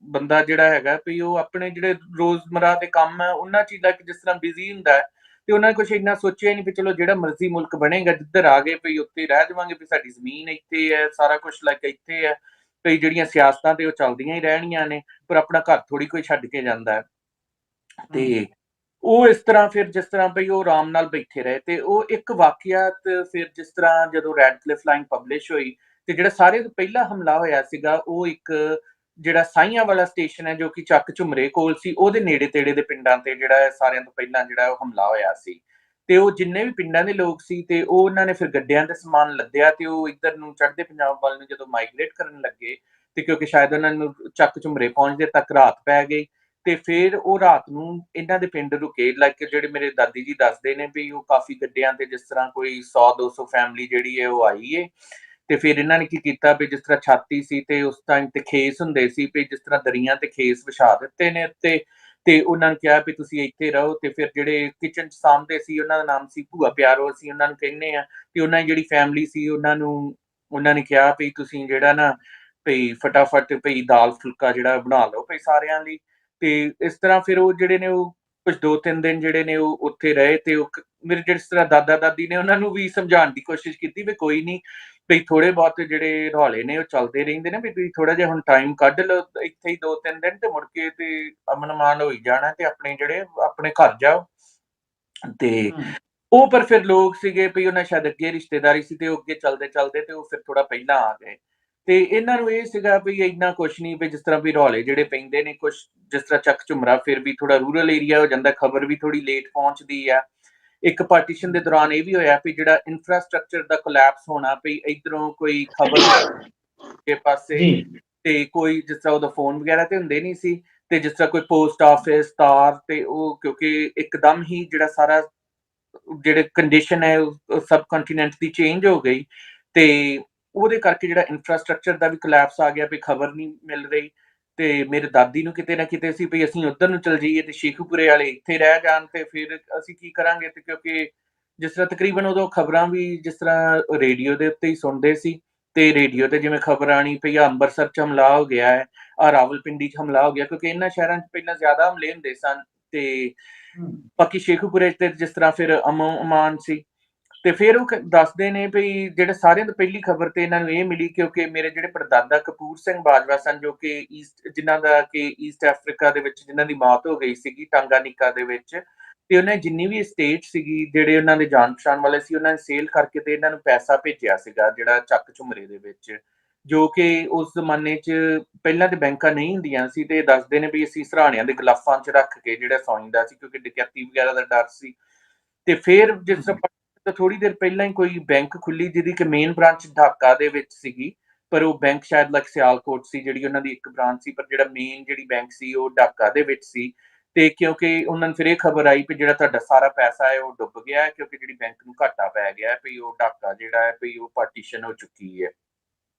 ਬੰਦਾ ਜਿਹੜਾ ਹੈਗਾ ਵੀ ਉਹ ਆਪਣੇ ਜਿਹੜੇ ਰੋਜ਼ਮਰਾ ਦੇ ਕੰਮ ਹੈ ਉਹਨਾਂ 'ਚ ਹੀ ਲਾਈਕ ਜਿਸ ਤਰ੍ਹਾਂ ਬਿਜ਼ੀ ਹੁੰਦਾ ਹੈ। ਤੇ ਉਹਨਾਂ ਨੇ ਕੁਛ ਇੰਨਾ ਸੋਚਿਆ ਹੀ ਨਹੀਂ ਵੀ ਚਲੋ ਜਿਹੜਾ ਮਰਜ਼ੀ ਮੁਲਕ ਬਣੇਗਾ, ਜਿੱਧਰ ਆ ਗਏ ਵੀ ਉੱਥੇ ਰਹਿ ਜਾਵਾਂਗੇ, ਵੀ ਸਾਡੀ ਜ਼ਮੀਨ ਇੱਥੇ ਹੈ, ਸਾਰਾ ਕੁਛ ਲਾਈਕ ਇੱਥੇ ਹੈ, ਵੀ ਜਿਹੜੀਆਂ ਸਿਆਸਤਾਂ ਤੇ ਉਹ ਚੱਲਦੀਆਂ ਹੀ ਰਹਿਣੀਆਂ ਨੇ, ਪਰ ਆਪਣਾ ਘਰ ਥੋੜੀ ਕੋਈ ਛੱਡ ਕੇ ਜਾਂਦਾ ਹੈ। ਤੇ ਉਹ ਇਸ ਤਰ੍ਹਾਂ ਫਿਰ ਜਿਸ ਤਰ੍ਹਾਂ ਬਈ ਉਹ ਆਰਾਮ ਨਾਲ ਬੈਠੇ ਰਹੇ, ਤੇ ਉਹ ਇੱਕ ਵਾਕਿਆਤ ਫਿਰ ਜਿਸ ਤਰ੍ਹਾਂ ਜਦੋਂ ਰੈਡ ਕਲਿਫ ਲਾਈਨ ਪਬਲਿਸ਼ ਹੋਈ, ਤੇ ਜਿਹੜਾ ਸਾਰੇ ਤੋਂ ਪਹਿਲਾ ਹਮਲਾ ਹੋਇਆ ਸੀਗਾ ਉਹ ਇੱਕ ਜਿਹੜਾ ਸਾਈਆਂ ਵਾਲਾ ਸਟੇਸ਼ਨ ਹੈ ਜੋ ਕਿ ਚੱਕ ਝੁਮਰੇ ਕੋਲ ਸੀ, ਉਹਦੇ ਨੇੜੇ ਤੇੜੇ ਦੇ ਪਿੰਡਾਂ ਤੇ ਜਿਹੜਾ ਸਾਰਿਆਂ ਤੋਂ ਪਹਿਲਾਂ ਜਿਹੜਾ ਉਹ ਹਮਲਾ ਹੋਇਆ ਸੀ। ਤੇ ਉਹ ਜਿੰਨੇ ਵੀ ਪਿੰਡਾਂ ਦੇ ਲੋਕ ਸੀ ਤੇ ਉਹ ਉਹਨਾਂ ਨੇ ਫਿਰ ਗੱਡਿਆਂ ਤੇ ਸਮਾਨ ਲੱਦਿਆ ਤੇ ਉਹ ਇੱਧਰ ਨੂੰ ਚੜ੍ਹਦੇ ਪੰਜਾਬ ਵੱਲ ਨੂੰ ਜਦੋਂ ਮਾਈਗ੍ਰੇਟ ਕਰਨ ਲੱਗੇ, ਤੇ ਕਿਉਂਕਿ ਸ਼ਾਇਦ ਉਹਨਾਂ ਨੂੰ ਚੱਕ ਝੁਮਰੇ ਪਹੁੰਚਦੇ ਤੱਕ ਰਾਤ ਪੈ ਗਈ, ਤੇ ਫਿਰ ਉਹ ਰਾਤ ਨੂੰ ਇਹਨਾਂ ਦੇ ਪਿੰਡ ਰੁਕੇ। ਲਾਈਕ ਜਿਹੜੇ ਮੇਰੇ ਦਾਦੀ ਜੀ ਦੱਸਦੇ ਨੇ ਵੀ ਉਹ ਕਾਫੀ ਗੱਡਿਆਂ ਤੇ ਜਿਸ ਤਰ੍ਹਾਂ ਕੋਈ 100-200 ਫੈਮਿਲੀ ਜਿਹੜੀ ਹੈ ਉਹ ਆਈ ਏ। ਤੇ ਫਿਰ ਇਹਨਾਂ ਨੇ ਕੀ ਕੀਤਾ ਵੀ ਜਿਸ ਤਰ੍ਹਾਂ ਛਾਤੀ ਸੀ ਤੇ ਉਸ ਟਾਈਮ ਤੇ ਖੇਸ ਹੁੰਦੇ ਸੀ, ਵੀ ਜਿਸ ਤਰ੍ਹਾਂ ਦਰੀਆਂ ਤੇ ਖੇਸ ਵਿਛਾ ਦਿੱਤੇ ਨੇ ਉੱਤੇ, ਤੇ ਉਹਨਾਂ ਨੂੰ ਕਿਹਾ ਵੀ ਤੁਸੀਂ ਇੱਥੇ ਰਹੋ। ਤੇ ਫਿਰ ਜਿਹੜੇ ਕਿਚਨ 'ਚ ਸਾਂਭਦੇ ਸੀ ਉਹਨਾਂ ਦਾ ਨਾਮ ਸੀ ਭੂਆ ਪਿਆਰੋ, ਅਸੀਂ ਉਹਨਾਂ ਨੂੰ ਕਹਿੰਦੇ ਆ, ਤੇ ਉਹਨਾਂ ਦੀ ਜਿਹੜੀ ਫੈਮਿਲੀ ਸੀ ਉਹਨਾਂ ਨੇ ਕਿਹਾ ਵੀ ਤੁਸੀਂ ਜਿਹੜਾ ਨਾ ਭਈ ਫਟਾਫਟ ਭਈ ਦਾਲ ਫੁਲਕਾ ਜਿਹੜਾ ਬਣਾ ਲਓ ਭਈ ਸਾਰਿਆਂ ਲਈ। ਤੇ ਇਸ ਤਰ੍ਹਾਂ ਫਿਰ ਉਹ ਜਿਹੜੇ ਨੇ ਉਹ ਕੁਝ 2-3 ਦਿਨ ਜਿਹੜੇ ਨੇ ਉਹ ਉੱਥੇ ਰਹੇ, ਤੇ ਉਹ ਮੇਰੇ ਜਿਸ ਤਰ੍ਹਾਂ ਦਾਦਾ ਦਾਦੀ ਨੇ ਉਹਨਾਂ ਨੂੰ ਵੀ ਸਮਝਾਉਣ ਦੀ ਕੋਸ਼ਿਸ਼ ਕੀਤੀ ਵੀ ਕੋਈ ਨਹੀਂ, ਵੀ ਥੋੜੇ ਬਹੁਤ ਜਿਹੜੇ ਰੌਲੇ ਨੇ ਉਹ ਚੱਲਦੇ ਰਹਿੰਦੇ ਨੇ, ਵੀ ਤੁਸੀਂ ਥੋੜਾ ਜਿਹਾ ਹੁਣ ਟਾਈਮ ਕੱਢ ਲਓ ਇੱਥੇ ਹੀ 2-3 ਦਿਨ, ਤੇ ਮੁੜ ਕੇ ਤੇ ਅਮਨ ਅਮਾਨ ਹੋਈ ਜਾਣਾ, ਤੇ ਆਪਣੇ ਘਰ ਜਾਓ। ਤੇ ਉਹ ਪਰ ਫਿਰ ਲੋਕ ਸੀਗੇ ਵੀ ਉਹਨਾਂ ਸ਼ਾਇਦ ਅੱਗੇ ਰਿਸ਼ਤੇਦਾਰੀ ਸੀ, ਤੇ ਉਹ ਅੱਗੇ ਚੱਲਦੇ ਚੱਲਦੇ ਤੇ ਉਹ ਫਿਰ ਥੋੜਾ ਪਹਿਲਾਂ ਆ ਗਏ। ਤੇ ਇਹਨਾਂ ਨੂੰ ਇਹ ਸੀਗਾ ਵੀ ਇੰਨਾ ਕੁਛ ਨਹੀਂ, ਵੀ ਜਿਸ ਤਰ੍ਹਾਂ ਵੀ ਰੌਲੇ ਜਿਹੜੇ ਪੈਂਦੇ ਨੇ ਕੁਛ ਜਿਸ ਤਰ੍ਹਾਂ ਚੱਕ ਝੁਮਰਾ ਫਿਰ ਵੀ ਥੋੜਾ ਰੂਰਲ ਏਰੀਆ ਹੋ ਜਾਂਦਾ, ਖਬਰ ਵੀ ਥੋੜੀ ਲੇਟ ਪਹੁੰਚਦੀ ਆ। ਇੱਕ ਪਾਰਟੀਸ਼ਨ ਦੇ ਦੌਰਾਨ ਇਹ ਵੀ ਹੋਇਆ ਵੀ ਜਿਹੜਾ ਇਨਫਰਾਸਟ੍ਰਕਚਰ ਦਾ ਕੋਲੈਪਸ ਹੋਣਾ, ਵੀ ਇਧਰੋਂ ਕੋਈ ਖਬਰ ਕੇ ਪਾਸੇ, ਤੇ ਕੋਈ ਜਿਸ ਤਰ੍ਹਾਂ ਉਹਦਾ ਫੋਨ ਵਗੈਰਾ ਤੇ ਹੁੰਦੇ ਨਹੀਂ ਸੀ, ਤੇ ਜਿਸ ਤਰ੍ਹਾਂ ਕੋਈ ਪੋਸਟ ਆਫਿਸ ਤਾਰ, ਤੇ ਉਹ ਕਿਉਂਕਿ ਇੱਕਦਮ ਹੀ ਜਿਹੜਾ ਸਾਰਾ ਜਿਹੜੇ ਕੰਡੀਸ਼ਨ ਹੈ ਸਬ ਕੰਟੀਨੈਂਟ ਦੀ ਚੇਂਜ ਹੋ ਗਈ, ਤੇ ਉਹਦੇ ਕਰਕੇ ਜਿਹੜਾ ਇਨਫਰਾਸਟ੍ਰਕਚਰ ਦਾ ਵੀ ਕੋਲੈਪਸ ਆ ਗਿਆ, ਵੀ ਖਬਰ ਨਹੀਂ ਮਿਲ ਰਹੀ। ਤੇ ਮੇਰੇ ਦਾਦੀ ਨੂੰ ਕਿਤੇ ਨਾ ਕਿਤੇ ਸੀ ਵੀ ਅਸੀਂ ਉੱਧਰ ਨੂੰ ਚਲ ਜਾਈਏ ਤੇ ਸ਼ੇਖੂਪੁਰੇ ਵਾਲੇ ਇੱਥੇ ਰਹਿ ਜਾਣ, ਤੇ ਫਿਰ ਅਸੀਂ ਕੀ ਕਰਾਂਗੇ। ਤੇ ਕਿਉਂਕਿ ਜਿਸ ਤਰ੍ਹਾਂ ਤਕਰੀਬਨ ਉਦੋਂ ਖਬਰਾਂ ਵੀ ਜਿਸ ਤਰ੍ਹਾਂ ਰੇਡੀਓ ਦੇ ਉੱਤੇ ਹੀ ਸੁਣਦੇ ਸੀ, ਤੇ ਰੇਡੀਓ ਤੇ ਜਿਵੇਂ ਖਬਰ ਆਣੀ ਪਈ ਆ ਅੰਮ੍ਰਿਤਸਰ 'ਚ ਹਮਲਾ ਹੋ ਗਿਆ ਹੈ, ਰਾਵਲਪਿੰਡੀ 'ਚ ਹਮਲਾ ਹੋ ਗਿਆ, ਕਿਉਂਕਿ ਇਹਨਾਂ ਸ਼ਹਿਰਾਂ 'ਚ ਪਹਿਲਾਂ ਜ਼ਿਆਦਾ ਹਮਲੇ ਹੁੰਦੇ ਸਨ। ਤੇ ਬਾਕੀ ਸ਼ੇਖੂਪੁਰੇ 'ਚ ਤੇ ਜਿਸ ਤਰ੍ਹਾਂ ਫਿਰ ਅਮਾਨ ਸੀ। ਤੇ ਫਿਰ ਉਹ ਦੱਸਦੇ ਨੇ ਵੀ ਜਿਹੜੇ ਸਾਰਿਆਂ ਤੋਂ ਪਹਿਲੀ ਖਬਰ ਤੇ ਇਹਨਾਂ ਨੂੰ ਇਹ ਮਿਲੀ, ਕਿਉਂਕਿ ਮੇਰੇ ਜਿਹੜੇ ਪੜਦਾਦਾ ਕਪੂਰ ਸਿੰਘ ਬਾਜਵਾ ਸਨ, ਜੋ ਕਿ ਜਿਨ੍ਹਾਂ ਦਾ ਕਿ ਈਸਟ ਅਫਰੀਕਾ ਦੇ ਵਿੱਚ ਜਿਨ੍ਹਾਂ ਦੀ ਮੌਤ ਹੋ ਗਈ ਸੀਗੀ ਟਾਂਗਾਨਿਕਾ ਦੇ ਵਿੱਚ, ਤੇ ਉਹਨਾਂ ਦੀ ਜਿੰਨੀ ਵੀ estate ਸੀਗੀ, ਜਿਹੜੇ ਉਹਨਾਂ ਦੇ ਜਾਣ ਪਛਾਣ ਵਾਲੇ ਸੀ, ਉਹਨਾਂ ਨੇ ਸੇਲ ਕਰਕੇ ਤੇ ਇਹਨਾਂ ਨੂੰ ਪੈਸਾ ਭੇਜਿਆ ਸੀਗਾ ਜਿਹੜਾ ਚੱਕ ਝੁਮਰੇ ਦੇ ਵਿੱਚ, ਜੋ ਕਿ ਉਸ ਜ਼ਮਾਨੇ 'ਚ ਪਹਿਲਾਂ ਤੇ ਬੈਂਕਾਂ ਨਹੀਂ ਹੁੰਦੀਆਂ ਸੀ। ਤੇ ਦੱਸਦੇ ਨੇ ਵੀ ਅਸੀਂ ਸਰਾਣਿਆਂ ਦੇ ਗਲਾਫਾਂ 'ਚ ਰੱਖ ਕੇ ਜਿਹੜਾ ਸੌਂਈਦਾ ਸੀ, ਕਿਉਂਕਿ ਡਕੈਤੀ ਵਗੈਰਾ ਦਾ ਡਰ ਸੀ। ਤੇ ਫਿਰ ਜਿਸ ਤਰ੍ਹਾਂ ਥੋੜੀ ਦੇਰ ਪਹਿਲਾਂ ਹੀ ਕੋਈ ਬੈਂਕ ਖੁੱਲੀ, ਜਿਹਦੀ ਕਿ ਮੇਨ ਬ੍ਰਾਂਚ ਢਾਕਾ ਦੇ ਵਿੱਚ ਸੀਗੀ, ਪਰ ਉਹ ਬੈਂਕ ਸ਼ਾਇਦ ਲਾਈਕ ਸਿਆਲਕੋਟ ਸੀ ਜਿਹੜੀ ਉਹਨਾਂ ਦੀ ਇੱਕ ਬ੍ਰਾਂਚ ਸੀ, ਪਰ ਜਿਹੜਾ ਮੇਨ ਜਿਹੜੀ ਬੈਂਕ ਸੀ ਉਹ ਢਾਕਾ ਦੇ ਵਿੱਚ ਸੀ। ਤੇ ਕਿਉਂਕਿ ਉਹਨਾਂ ਨੂੰ ਫਿਰ ਇਹ ਖਬਰ ਆਈ ਵੀ ਜਿਹੜਾ ਤੁਹਾਡਾ ਸਾਰਾ ਪੈਸਾ ਹੈ ਉਹ ਡੁੱਬ ਗਿਆ ਹੈ, ਕਿਉਂਕਿ ਜਿਹੜੀ ਬੈਂਕ ਨੂੰ ਘਾਟਾ ਪੈ ਗਿਆ ਵੀ ਉਹ ਢਾਕਾ ਜਿਹੜਾ ਹੈ ਵੀ ਉਹ ਪਾਰਟੀਸ਼ਨ ਹੋ ਚੁੱਕੀ ਹੈ।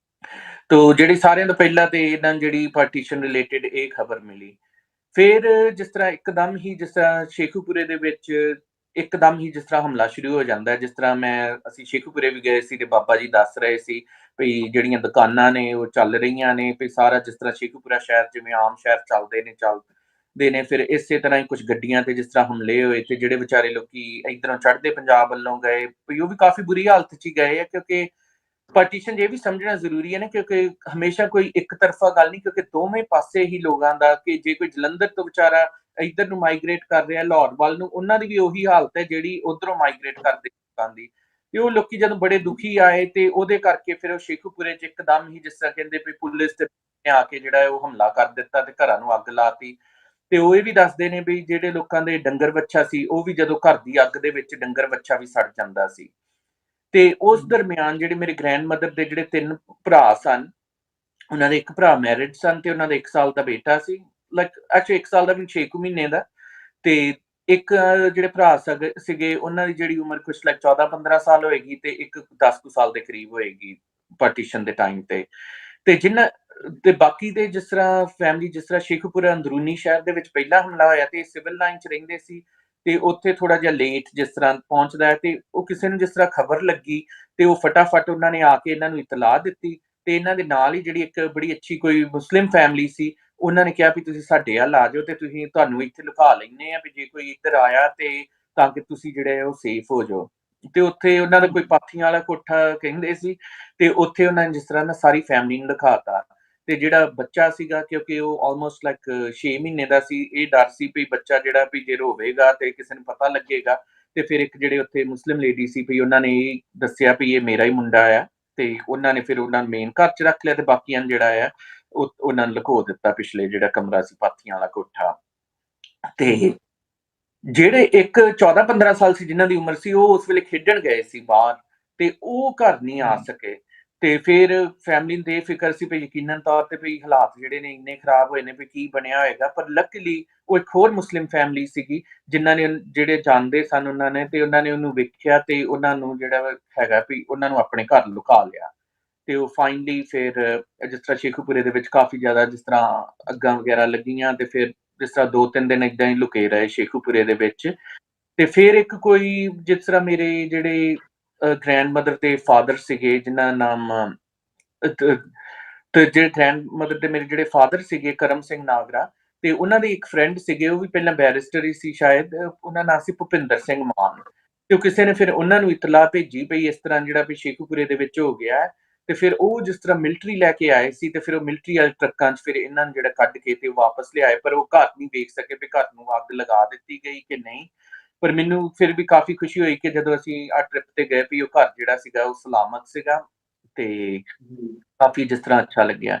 ਤੋ ਜਿਹੜੀ ਸਾਰਿਆਂ ਤੋਂ ਪਹਿਲਾਂ ਤੇ ਇਹਨਾਂ ਜਿਹੜੀ ਪਾਰਟੀਸ਼ਨ ਰਿਲੇਟਡ ਇਹ ਖਬਰ ਮਿਲੀ। ਫਿਰ ਜਿਸ ਤਰ੍ਹਾਂ ਇੱਕਦਮ ਹੀ ਜਿਸ ਤਰ੍ਹਾਂ ਸ਼ੇਖੂਪੁਰੇ ਦੇ ਵਿੱਚ ਇੱਕਦਮ ਹੀ ਜਿਸ ਤਰ੍ਹਾਂ ਹਮਲਾ ਸ਼ੁਰੂ ਹੋ ਜਾਂਦਾ, ਜਿਸ ਤਰ੍ਹਾਂ ਅਸੀਂ ਸ਼ੇਖੂਪੁਰੇ ਵੀ ਗਏ ਸੀ, ਤੇ ਬਾਬਾ ਜੀ ਦੱਸ ਰਹੇ ਸੀ ਵੀ ਜਿਹੜੀਆਂ ਦੁਕਾਨਾਂ ਨੇ ਉਹ ਚੱਲ ਰਹੀਆਂ ਨੇ, ਵੀ ਸਾਰਾ ਜਿਸ ਤਰ੍ਹਾਂ ਸ਼ੇਖੂਪੁਰਾ ਸ਼ਹਿਰ ਜਿਵੇਂ ਆਮ ਸ਼ਹਿਰ ਚੱਲਦੇ ਨੇ। ਫਿਰ ਇਸੇ ਤਰ੍ਹਾਂ ਹੀ ਕੁਝ ਗੱਡੀਆਂ ਤੇ ਜਿਸ ਤਰ੍ਹਾਂ ਹਮਲੇ ਹੋਏ, ਤੇ ਜਿਹੜੇ ਵਿਚਾਰੇ ਲੋਕੀ ਇੱਧਰੋਂ ਚੜ੍ਹਦੇ ਪੰਜਾਬ ਵੱਲੋਂ ਗਏ ਵੀ ਉਹ ਵੀ ਕਾਫੀ ਬੁਰੀ ਹਾਲਤ 'ਚ ਹੀ ਗਏ ਆ, ਕਿਉਂਕਿ ਪਾਰਟੀਸ਼ਨ ਇਹ ਵੀ ਸਮਝਣਾ ਜ਼ਰੂਰੀ ਹੈ ਨਾ, ਕਿਉਂਕਿ ਹਮੇਸ਼ਾ ਕੋਈ ਇੱਕ ਤਰਫਾ ਗੱਲ ਨਹੀਂ, ਕਿਉਂਕਿ ਦੋਵੇਂ ਪਾਸੇ ਹੀ ਲੋਕਾਂ ਦਾ, ਕਿ ਜੇ ਕੋਈ ਜਲੰਧਰ ਤੋਂ ਵਿਚਾਰਾ ਇੱਧਰ ਨੂੰ ਮਾਈਗ੍ਰੇਟ ਕਰ ਰਿਹਾ ਲਾਹੌਰ ਵੱਲ ਨੂੰ, ਉਹਨਾਂ ਦੀ ਵੀ ਉਹੀ ਹਾਲਤ ਹੈ ਜਿਹੜੀ ਉਧਰੋਂ ਮਾਈਗ੍ਰੇਟ ਕਰਦੇ ਲੋਕਾਂ ਦੀ। ਤੇ ਉਹ ਲੋਕੀ ਜਦੋਂ ਬੜੇ ਦੁਖੀ ਆਏ ਤੇ ਉਹਦੇ ਕਰਕੇ ਫਿਰ ਉਹ ਸ਼ੇਖੂਪੁਰੇ ਚ ਇੱਕਦਮ ਹੀ, ਜਿਸ ਤਰ੍ਹਾਂ ਕਹਿੰਦੇ ਵੀ ਪੁਲਿਸ ਤੇ ਆ ਕੇ ਜਿਹੜਾ ਉਹ ਹਮਲਾ ਕਰ ਦਿੱਤਾ ਤੇ ਘਰਾਂ ਨੂੰ ਅੱਗ ਲਾਤੀ। ਤੇ ਉਹ ਇਹ ਵੀ ਦੱਸਦੇ ਨੇ ਵੀ ਜਿਹੜੇ ਲੋਕਾਂ ਦੇ ਡੰਗਰ ਵੱਛਾ ਸੀ, ਉਹ ਵੀ ਜਦੋਂ ਘਰ ਦੀ ਅੱਗ ਦੇ ਵਿੱਚ ਡੰਗਰ ਵੱਛਾ ਵੀ ਸੜ ਜਾਂਦਾ ਸੀ। ਤੇ ਉਸ ਦਰਮਿਆਨ ਜਿਹੜੇ ਮੇਰੇ ਗ੍ਰੈਂਡ ਮਦਰ ਦੇ ਜਿਹੜੇ 3 ਭਰਾ ਸਨ, ਉਹਨਾਂ ਦੇ ਇੱਕ ਭਰਾ ਮੈਰਿਡ ਸਨ ਤੇ ਉਹਨਾਂ ਦਾ 1 ਸਾਲ ਦਾ ਬੇਟਾ ਸੀ, ਲਾਈਕ ਐਕਚੁਅਲੀ 1 ਸਾਲ ਦਾ ਵੀ 6 ਕੁ ਮਹੀਨੇ ਦਾ। ਤੇ ਇੱਕ ਜਿਹੜੇ ਭਰਾ ਸੀਗੇ, ਉਹਨਾਂ ਦੀ ਜਿਹੜੀ ਉਮਰ ਕੁਛ ਲਾਈਕ 14-15 ਸਾਲ ਹੋਏਗੀ ਤੇ ਇੱਕ 10 ਕੁ ਸਾਲ ਦੇ ਕਰੀਬ ਹੋਏਗੀ ਪਾਰਟੀਸ਼ਨ ਦੇ ਟਾਈਮ ਤੇ ਜਿਨ੍ਹਾਂ ਤੇ ਬਾਕੀ ਦੇ ਜਿਸ ਤਰ੍ਹਾਂ ਫੈਮਿਲੀ, ਜਿਸ ਤਰ੍ਹਾਂ ਸ਼ੇਖੂਪੁਰਾ ਅੰਦਰੂਨੀ ਸ਼ਹਿਰ ਦੇ ਵਿੱਚ ਪਹਿਲਾ ਹਮਲਾ ਹੋਇਆ ਤੇ ਸਿਵਲ ਲਾਈਨ 'ਚ ਰਹਿੰਦੇ ਸੀ, ਤੇ ਉੱਥੇ ਥੋੜਾ ਜਿਹਾ ਲੇਟ ਜਿਸ ਤਰ੍ਹਾਂ ਪਹੁੰਚਦਾ ਹੈ, ਤੇ ਉਹ ਕਿਸੇ ਨੂੰ ਜਿਸ ਤਰ੍ਹਾਂ ਖਬਰ ਲੱਗੀ ਤੇ ਉਹ ਫਟਾਫਟ ਉਹਨਾਂ ਨੇ ਆ ਕੇ ਇਹਨਾਂ ਨੂੰ ਇਤਲਾਹ ਦਿੱਤੀ। ਤੇ ਇਹਨਾਂ ਦੇ ਨਾਲ ਹੀ ਜਿਹੜੀ ਇੱਕ ਬੜੀ ਅੱਛੀ ਕੋਈ ਮੁਸਲਿਮ ਫੈਮਿਲੀ ਸੀ, ਉਹਨਾਂ ਨੇ ਕਿਹਾ ਵੀ ਤੁਸੀਂ ਸਾਡੇ ਵੱਲ ਆ ਜਾਓ ਤੇ ਤੁਹਾਨੂੰ ਇੱਥੇ ਲੁਕਾ ਲੈਂਦੇ ਆ, ਵੀ ਜੇ ਕੋਈ ਇੱਧਰ ਆਇਆ ਤੇ ਤਾਂ ਕਿ ਤੁਸੀਂ ਜਿਹੜੇ ਉਹ ਸੇਫ ਹੋ ਜਾਓ। ਤੇ ਉੱਥੇ ਉਹਨਾਂ ਦਾ ਕੋਈ ਪਾਥੀਆਂ ਵਾਲਾ ਕੋਠਾ ਕਹਿੰਦੇ ਸੀ, ਤੇ ਉੱਥੇ ਉਹਨਾਂ ਨੇ ਜਿਸ ਤਰ੍ਹਾਂ ਨਾ ਸਾਰੀ ਫੈਮਿਲੀ ਨੂੰ ਲਿਖਾਤਾ। ਤੇ ਜਿਹੜਾ ਬੱਚਾ ਸੀਗਾ, ਕਿਉਂਕਿ ਉਹ ਆਲਮੋਸਟ ਲਾਈਕ 6 ਮਹੀਨੇ ਦਾ ਸੀ, ਇਹ ਡਰ ਸੀ ਵੀ ਬੱਚਾ ਜਿਹੜਾ ਵੀ ਜੇ ਰੋਵੇਗਾ ਤੇ ਕਿਸੇ ਨੂੰ ਪਤਾ ਲੱਗੇਗਾ। ਤੇ ਫਿਰ ਇੱਕ ਜਿਹੜੇ ਉੱਥੇ ਮੁਸਲਿਮ ਲੇਡੀ ਸੀ, ਵੀ ਉਹਨਾਂ ਨੇ ਇਹ ਦੱਸਿਆ ਵੀ ਇਹ ਮੇਰਾ ਹੀ ਮੁੰਡਾ ਆ, ਤੇ ਉਹਨਾਂ ਨੇ ਫਿਰ ਉਹਨਾਂ ਨੂੰ ਮੇਨ ਘਰ 'ਚ ਰੱਖ ਲਿਆ ਤੇ ਬਾਕੀਆਂ ਨੂੰ ਜਿਹੜਾ ਆ ਉਹਨਾਂ ਨੂੰ ਲੁਕੋ ਦਿੱਤਾ ਪਿਛਲੇ ਜਿਹੜਾ ਕਮਰਾ ਸੀ ਪਾਥੀਆਂ ਵਾਲਾ ਕੋਠਾ। ਤੇ ਜਿਹੜੇ ਇੱਕ 14-15 ਸਾਲ ਸੀ ਜਿਨ੍ਹਾਂ ਦੀ ਉਮਰ ਸੀ, ਉਹ ਉਸ ਵੇਲੇ ਖੇਡਣ ਗਏ ਸੀ ਬਾਹਰ, ਤੇ ਉਹ ਘਰ ਨਹੀਂ ਆ ਸਕੇ। ਤੇ ਫਿਰ ਫੈਮਿਲੀ ਨੂੰ ਤੇ ਇਹ ਫਿਕਰ ਸੀ ਵੀ ਯਕੀਨਨ ਤੌਰ ਤੇ ਵੀ ਹਾਲਾਤ ਜਿਹੜੇ ਨੇ ਇੰਨੇ ਖਰਾਬ ਹੋਏ ਨੇ ਵੀ ਕੀ ਬਣਿਆ ਹੋਏਗਾ, ਪਰ ਲੱਕੀਲੀ ਉਹ ਇੱਕ ਹੋਰ ਮੁਸਲਿਮ ਫੈਮਿਲੀ ਸੀਗੀ, ਜਿਨ੍ਹਾਂ ਨੇ ਜਿਹੜੇ ਜਾਣਦੇ ਸਨ ਉਹਨਾਂ ਨੇ, ਤੇ ਉਹਨਾਂ ਨੇ ਉਹਨੂੰ ਵੇਖਿਆ ਤੇ ਉਹਨਾਂ ਨੂੰ ਜਿਹੜਾ ਹੈਗਾ ਵੀ ਉਹਨਾਂ ਨੂੰ ਆਪਣੇ ਘਰ ਲੁਕਾ ਲਿਆ। ਤੇ ਉਹ ਫਾਈਨਲੀ ਫਿਰ ਜਿਸ ਤਰ੍ਹਾਂ ਸ਼ੇਖੂਪੁਰੇ ਦੇ ਵਿੱਚ ਕਾਫੀ ਜ਼ਿਆਦਾ ਜਿਸ ਤਰ੍ਹਾਂ ਅੱਗਾਂ ਵਗੈਰਾ ਲੱਗੀਆਂ, ਤੇ ਫਿਰ ਜਿਸ ਤਰ੍ਹਾਂ 2-3 ਦਿਨ ਏਦਾਂ ਹੀ ਲੁਕੇ ਰਹੇ ਸ਼ੇਖੂਪੁਰੇ ਦੇ ਵਿੱਚ। ਤੇ ਫਿਰ ਇੱਕ ਕੋਈ ਜਿਸ ਤਰ੍ਹਾਂ ਮੇਰੇ ਜਿਹੜੇ ਗ੍ਰੈਂਡ ਮਦਰ ਦੇ ਫਾਦਰ ਸੀਗੇ, ਜਿਨ੍ਹਾਂ ਦਾ ਨਾਮ ਤ ਤੇ ਜਿਹੜੇ ਗ੍ਰੈਂਡ ਮਦਰ ਦੇ ਮੇਰੇ ਜਿਹੜੇ ਫਾਦਰ ਸੀਗੇ ਕਰਮ ਸਿੰਘ ਨਾਗਰਾ, ਤੇ ਉਹਨਾਂ ਦੇ ਇੱਕ ਫਰੈਂਡ ਸੀਗੇ, ਉਹ ਵੀ ਪਹਿਲਾਂ ਬੈਰਿਸਟਰ ਹੀ ਸੀ ਸ਼ਾਇਦ, ਉਹਨਾਂ ਦਾ ਨਾਂ ਸੀ ਭੁਪਿੰਦਰ ਸਿੰਘ ਮਾਨ। ਤੇ ਉਹ ਕਿਸੇ ਨੇ ਫਿਰ ਉਹਨਾਂ ਨੂੰ ਇਤਲਾਹ ਭੇਜੀ ਵੀ ਇਸ ਤਰ੍ਹਾਂ ਜਿਹੜਾ ਵੀ ਸ਼ੇਖੂਪੁਰੇ ਦੇ ਵਿੱਚ ਹੋ ਗਿਆ ਹੈ। ਤੇ ਫਿਰ ਉਹ ਜਿਸ ਤਰ੍ਹਾਂ ਮਿਲਟਰੀ ਲੈ ਕੇ ਆਏ ਸੀ, ਤੇ ਫਿਰ ਉਹ ਮਿਲਟਰੀ ਵਾਲੇ ਟਰੱਕਾਂ 'ਚ ਫਿਰ ਇਹਨਾਂ ਨੂੰ ਜਿਹੜਾ ਕੱਢ ਕੇ ਤੇ ਵਾਪਸ ਲਿਆਏ, ਪਰ ਉਹ ਘਰ ਨਹੀਂ ਵੇਖ ਸਕੇ ਵੀ ਘਰ ਨੂੰ ਅੱਗ ਲਗਾ ਦਿੱਤੀ ਗਈ ਕਿ ਨਹੀਂ। ਪਰ ਮੈਨੂੰ ਫਿਰ ਵੀ ਕਾਫੀ ਖੁਸ਼ੀ ਹੋਈ ਕਿ ਜਦੋਂ ਅਸੀਂ ਆਹ ਟ੍ਰਿਪ ਤੇ ਗਏ ਵੀ ਉਹ ਘਰ ਜਿਹੜਾ ਸੀਗਾ ਉਹ ਸਲਾਮਤ ਸੀਗਾ, ਤੇ ਕਾਫੀ ਜਿਸ ਤਰ੍ਹਾਂ ਅੱਛਾ ਲੱਗਿਆ।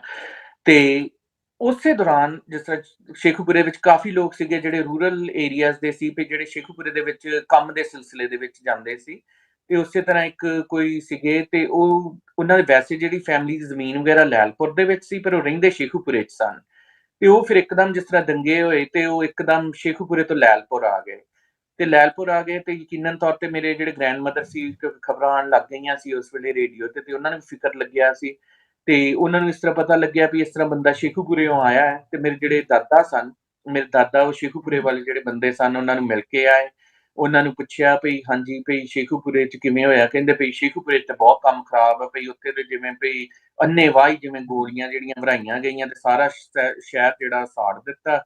ਤੇ ਉਸੇ ਦੌਰਾਨ ਜਿਸ ਤਰ੍ਹਾਂ ਸ਼ੇਖੂਪੁਰੇ ਵਿੱਚ ਕਾਫੀ ਲੋਕ ਸੀਗੇ ਜਿਹੜੇ ਰੂਰਲ ਏਰੀਆਜ਼ ਦੇ ਸੀ, ਵੀ ਜਿਹੜੇ ਸ਼ੇਖੂਪੁਰੇ ਦੇ ਵਿੱਚ ਕੰਮ ਦੇ ਸਿਲਸਿਲੇ ਦੇ ਵਿੱਚ ਜਾਂਦੇ ਸੀ। ਤੇ ਉਸੇ ਤਰ੍ਹਾਂ ਇੱਕ ਕੋਈ ਸੀਗੇ, ਤੇ ਉਹਨਾਂ ਦੇ ਵੈਸੇ ਜਿਹੜੀ ਫੈਮਿਲੀ ਦੀ ਜ਼ਮੀਨ ਵਗੈਰਾ ਲੈਲਪੁਰ ਦੇ ਵਿੱਚ ਸੀ, ਪਰ ਉਹ ਰਹਿੰਦੇ ਸ਼ੇਖੂਪੁਰੇ 'ਚ ਸਨ। ਤੇ ਉਹ ਫਿਰ ਇੱਕਦਮ ਜਿਸ ਤਰ੍ਹਾਂ ਦੰਗੇ ਹੋਏ, ਤੇ ਉਹ ਇੱਕਦਮ ਸ਼ੇਖੂਪੁਰੇ ਤੋਂ ਲੈਲਪੁਰ ਆ ਗਏ। ਤੇ ਲੈਲਪੁਰ ਆ ਗਏ ਤੇ ਯਕੀਨਨ ਤੌਰ ਤੇ ਮੇਰੇ ਜਿਹੜੇ ਗ੍ਰੈਂਡ ਮਦਰ ਸੀ, ਕਿਉਂਕਿ ਖਬਰਾਂ ਆਉਣ ਲੱਗ ਗਈਆਂ ਸੀ ਉਸ ਵੇਲੇ ਰੇਡੀਓ ਤੇ ਉਹਨਾਂ ਨੂੰ ਵੀ ਫਿਕਰ ਲੱਗਿਆ ਸੀ। ਤੇ ਉਹਨਾਂ ਨੂੰ ਇਸ ਤਰ੍ਹਾਂ ਪਤਾ ਲੱਗਿਆ ਵੀ ਇਸ ਤਰ੍ਹਾਂ ਬੰਦਾ ਸ਼ੇਖੂਪੁਰਿਓਂ ਆਇਆ ਹੈ, ਤੇ ਮੇਰੇ ਜਿਹੜੇ ਦਾਦਾ ਸਨ, ਮੇਰੇ ਦਾਦਾ ਉਹ ਸ਼ੇਖੂਪੁਰੇ ਵਾਲੇ ਜਿਹੜੇ ਬੰਦੇ ਸਨ, ਉਹਨਾਂ ਨੂੰ ਮਿਲ ਕੇ ਆਏ। ਉਹਨਾਂ ਨੂੰ ਪੁੱਛਿਆ ਵੀ ਹਾਂਜੀ ਵੀ ਸ਼ੇਖੂਪੁਰੇ 'ਚ ਕਿਵੇਂ ਹੋਇਆ? ਕਹਿੰਦੇ ਵੀ ਸ਼ੇਖੂਪੁਰੇ 'ਚ ਬਹੁਤ ਕੰਮ ਖਰਾਬ ਆ, ਵੀ ਉੱਥੇ ਤੇ ਜਿਵੇਂ ਵੀ ਅੰਨ੍ਹੇਵਾਹੀ ਜਿਵੇਂ ਗੋਲੀਆਂ ਜਿਹੜੀਆਂ ਭਰਾਈਆਂ ਗਈਆਂ, ਤੇ ਸਾਰਾ ਸ਼ਹਿਰ ਜਿਹੜਾ ਸਾੜ ਦਿੱਤਾ।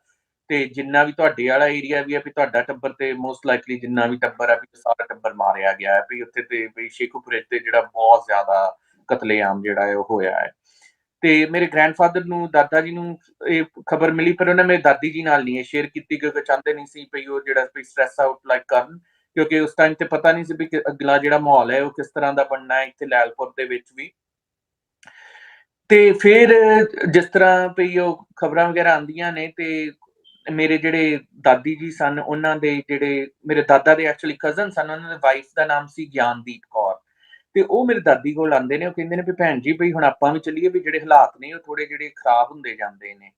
ਤੇ ਜਿੰਨਾ ਵੀ ਤੁਹਾਡੇ ਵਾਲਾ ਏਰੀਆ ਵੀ ਆ, ਵੀ ਤੁਹਾਡਾ ਟੱਬਰ ਤੇ ਮੋਸਟ ਲਾਈਕਲੀ ਜਿੰਨਾ ਵੀ ਟੱਬਰ ਆ, ਵੀ ਸਾਰਾ ਟੱਬਰ ਮਾਰਿਆ ਗਿਆ ਹੈ, ਵੀ ਉੱਥੇ ਤੇ ਵੀ ਸ਼ੇਖੂਪੁਰੇ ਤੇ ਜਿਹੜਾ ਬਹੁਤ ਜ਼ਿਆਦਾ ਕਤਲੇਆਮ ਜਿਹੜਾ ਹੈ ਉਹ ਹੋਇਆ ਹੈ। ਤੇ ਮੇਰੇ ਗ੍ਰੈਂਡਫਾਦਰ ਨੂੰ, ਦਾਦਾ ਜੀ ਨੂੰ ਇਹ ਖਬਰ ਮਿਲੀ, ਪਰ ਉਹਨਾਂ ਮੇਰੇ ਦਾਦੀ ਜੀ ਨਾਲ ਨਹੀਂ ਇਹ ਸ਼ੇਅਰ ਕੀਤੀ, ਕਿਉਂਕਿ ਚਾਹੁੰਦੇ ਨਹੀਂ ਸੀ ਵੀ ਉਹ ਜਿਹੜਾ ਵੀ ਸਟ੍ਰੈਸ ਆਊਟ ਲਾਈਕ ਕਰਨ, ਕਿਉਂਕਿ ਉਸ ਟਾਈਮ ਤੇ ਪਤਾ ਨਹੀਂ ਸੀ ਵੀ ਅਗਲਾ ਜਿਹੜਾ ਮਾਹੌਲ ਹੈ ਉਹ ਕਿਸ ਤਰ੍ਹਾਂ ਦਾ ਬਣਨਾ ਹੈ ਇੱਥੇ ਲੈਲਪੁਰ ਦੇ ਵਿੱਚ ਵੀ। ਤੇ ਫਿਰ ਜਿਸ ਤਰ੍ਹਾਂ ਵੀ ਉਹ ਖਬਰਾਂ ਵਗੈਰਾ ਆਉਂਦੀਆਂ ਨੇ, ਤੇ ਮੇਰੇ ਜਿਹੜੇ ਦਾਦੀ ਜੀ ਸਨ, ਉਹਨਾਂ ਦੇ ਜਿਹੜੇ ਮੇਰੇ ਦਾਦਾ ਦੇ ਐਕਚੁਅਲੀ ਕਜ਼ਨ ਸਨ, ਉਹਨਾਂ ਦੀ ਵਾਈਫ ਦਾ ਨਾਮ ਸੀ ਗਿਆਨਦੀਪ ਕੌਰ। ਤੇ ਉਹ ਮੇਰੀ ਦਾਦੀ ਕੋਲ ਆਉਂਦੇ ਨੇ, ਉਹ ਕਹਿੰਦੇ ਨੇ ਵੀ ਭੈਣ ਜੀ ਵੀ ਹੁਣ ਆਪਾਂ ਵੀ ਚੱਲੀਏ, ਵੀ ਜਿਹੜੇ ਹਾਲਾਤ ਨੇ ਉਹ ਥੋੜੇ ਜਿਹੜੇ ਖਰਾਬ ਹੁੰਦੇ ਜਾਂਦੇ ਨੇ।